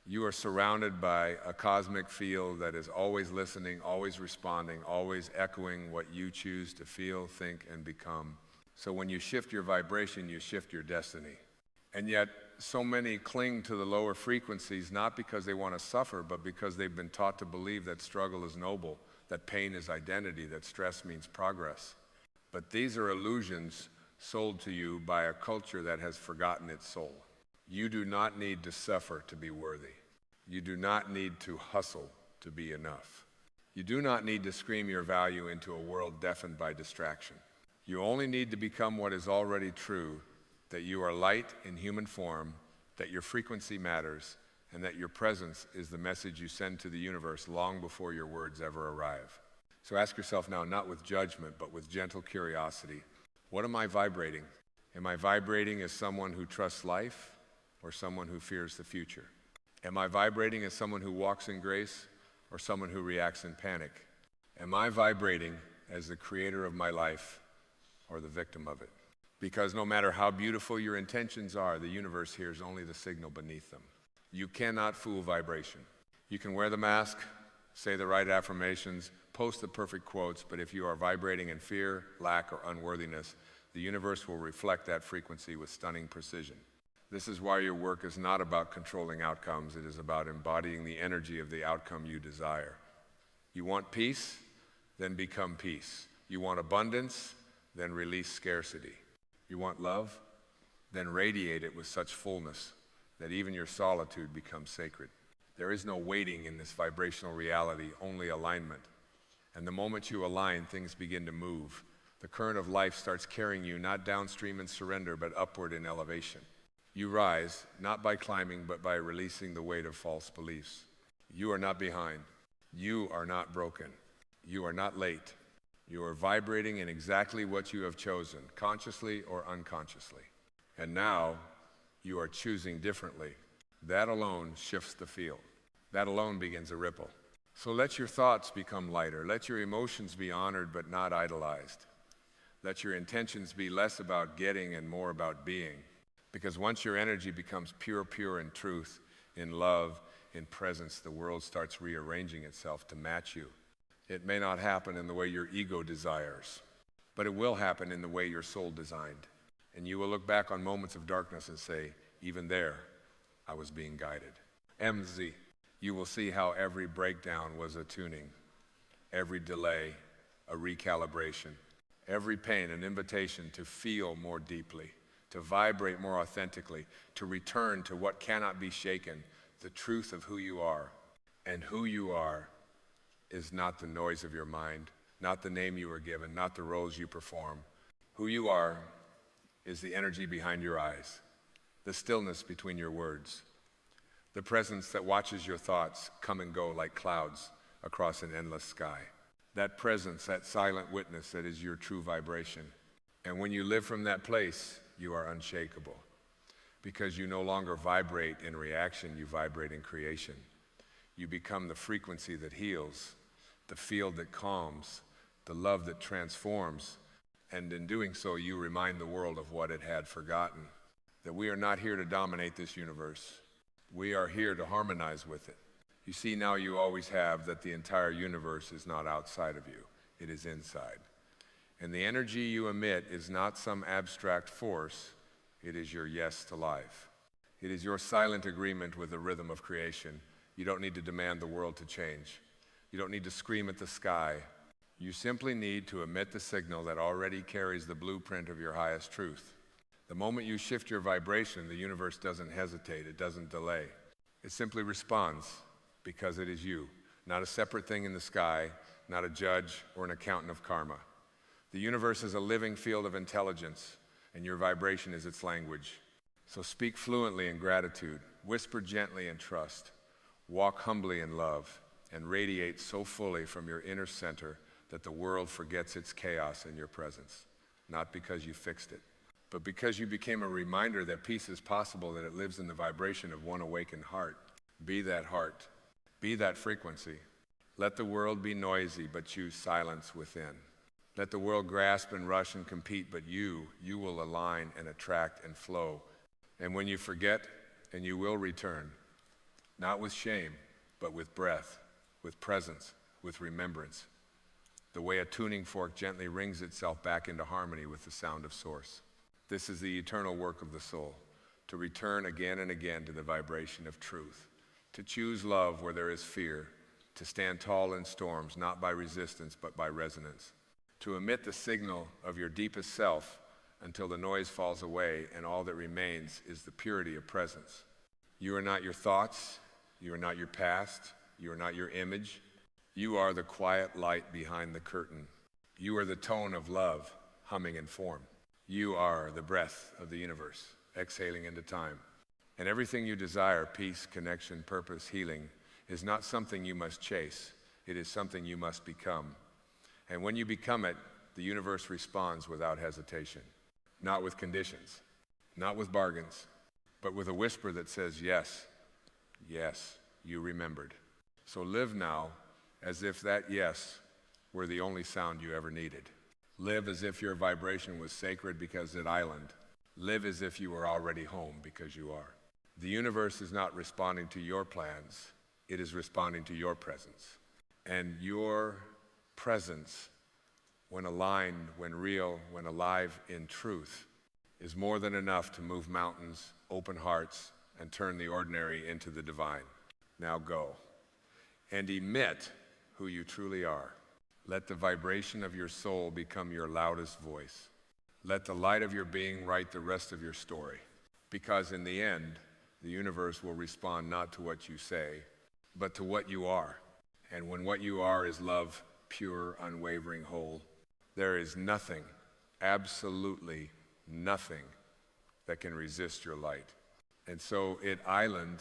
You are surrounded by a cosmic field that is always listening, always responding, always echoing what you choose to feel, think, and become. So when you shift your vibration, you shift your destiny. And yet, so many cling to the lower frequencies, not because they want to suffer, but because they've been taught to believe that struggle is noble, that pain is identity, that stress means progress. But these are illusions sold to you by a culture that has forgotten its soul. You do not need to suffer to be worthy. You do not need to hustle to be enough. You do not need to scream your value into a world deafened by distraction. You only need to become what is already true, that you are light in human form, that your frequency matters, and that your presence is the message you send to the universe long before your words ever arrive. So ask yourself now, not with judgment, but with gentle curiosity, what am I vibrating? Am I vibrating as someone who trusts life or someone who fears the future? Am I vibrating as someone who walks in grace or someone who reacts in panic? Am I vibrating as the creator of my life or the victim of it? Because no matter how beautiful your intentions are, the universe hears only the signal beneath them. You cannot fool vibration. You can wear the mask, say the right affirmations, post the perfect quotes, but if you are vibrating in fear, lack, or unworthiness, the universe will reflect that frequency with stunning precision. This is why your work is not about controlling outcomes. It is about embodying the energy of the outcome you desire. You want peace? Then become peace. You want abundance? Then release scarcity. You want love? Then radiate it with such fullness that even your solitude becomes sacred. There is no waiting in this vibrational reality, only alignment. And the moment you align, things begin to move. The current of life starts carrying you not downstream in surrender, but upward in elevation. You rise, not by climbing, but by releasing the weight of false beliefs. You are not behind. You are not broken. You are not late. You are vibrating in exactly what you have chosen, consciously or unconsciously. And now, you are choosing differently. That alone shifts the field. That alone begins a ripple. So let your thoughts become lighter. Let your emotions be honored but not idolized. Let your intentions be less about getting and more about being. Because once your energy becomes pure in truth, in love, in presence, the world starts rearranging itself to match you. It may not happen in the way your ego desires, but it will happen in the way your soul designed. And you will look back on moments of darkness and say, even there, I was being guided. MZ, you will see how every breakdown was a tuning, every delay, a recalibration, every pain an invitation to feel more deeply, to vibrate more authentically, to return to what cannot be shaken, the truth of who you are. And who you are is not the noise of your mind, not the name you were given, not the roles you perform. Who you are is the energy behind your eyes, the stillness between your words, the presence that watches your thoughts come and go like clouds across an endless sky. That presence, that silent witness that is your true vibration. And when you live from that place, you are unshakable. Because you no longer vibrate in reaction, you vibrate in creation. You become the frequency that heals, the field that calms, the love that transforms. And in doing so, you remind the world of what it had forgotten. That we are not here to dominate this universe. We are here to harmonize with it. You see, now you always have that the entire universe is not outside of you. It is inside. And the energy you emit is not some abstract force. It is your yes to life. It is your silent agreement with the rhythm of creation. You don't need to demand the world to change. You don't need to scream at the sky. You simply need to emit the signal that already carries the blueprint of your highest truth. The moment you shift your vibration, the universe doesn't hesitate, it doesn't delay. It simply responds because it is you, not a separate thing in the sky, not a judge or an accountant of karma. The universe is a living field of intelligence, and your vibration is its language. So speak fluently in gratitude, whisper gently in trust, walk humbly in love, and radiate so fully from your inner center that the world forgets its chaos in your presence, not because you fixed it, But because you became a reminder that peace is possible, that it lives in the vibration of one awakened heart, be that heart, be that frequency. Let the world be noisy, but choose silence within. Let the world grasp and rush and compete, but you will align and attract and flow. And when you forget, and you will return, not with shame, but with breath, with presence, with remembrance, the way a tuning fork gently rings itself back into harmony with the sound of source. This is the eternal work of the soul, to return again and again to the vibration of truth, to choose love where there is fear, to stand tall in storms, not by resistance, but by resonance, to emit the signal of your deepest self until the noise falls away and all that remains is the purity of presence. You are not your thoughts, you are not your past, you are not your image. You are the quiet light behind the curtain. You are the tone of love humming in form. You are the breath of the universe, exhaling into time. And everything you desire, peace, connection, purpose, healing, is not something you must chase. It is something you must become. And when you become it, the universe responds without hesitation, not with conditions, not with bargains, but with a whisper that says, yes, yes, you remembered. So live now as if that yes were the only sound you ever needed. Live as if your vibration was sacred because it island. Live as if you were already home because you are. The universe is not responding to your plans. It is responding to your presence. And your presence, when aligned, when real, when alive in truth, is more than enough to move mountains, open hearts, and turn the ordinary into the divine. Now go and emit who you truly are. Let the vibration of your soul become your loudest voice. Let the light of your being write the rest of your story. Because in the end, the universe will respond not to what you say, but to what you are. And when what you are is love, pure, unwavering, whole, there is nothing, absolutely nothing, that can resist your light. And so it island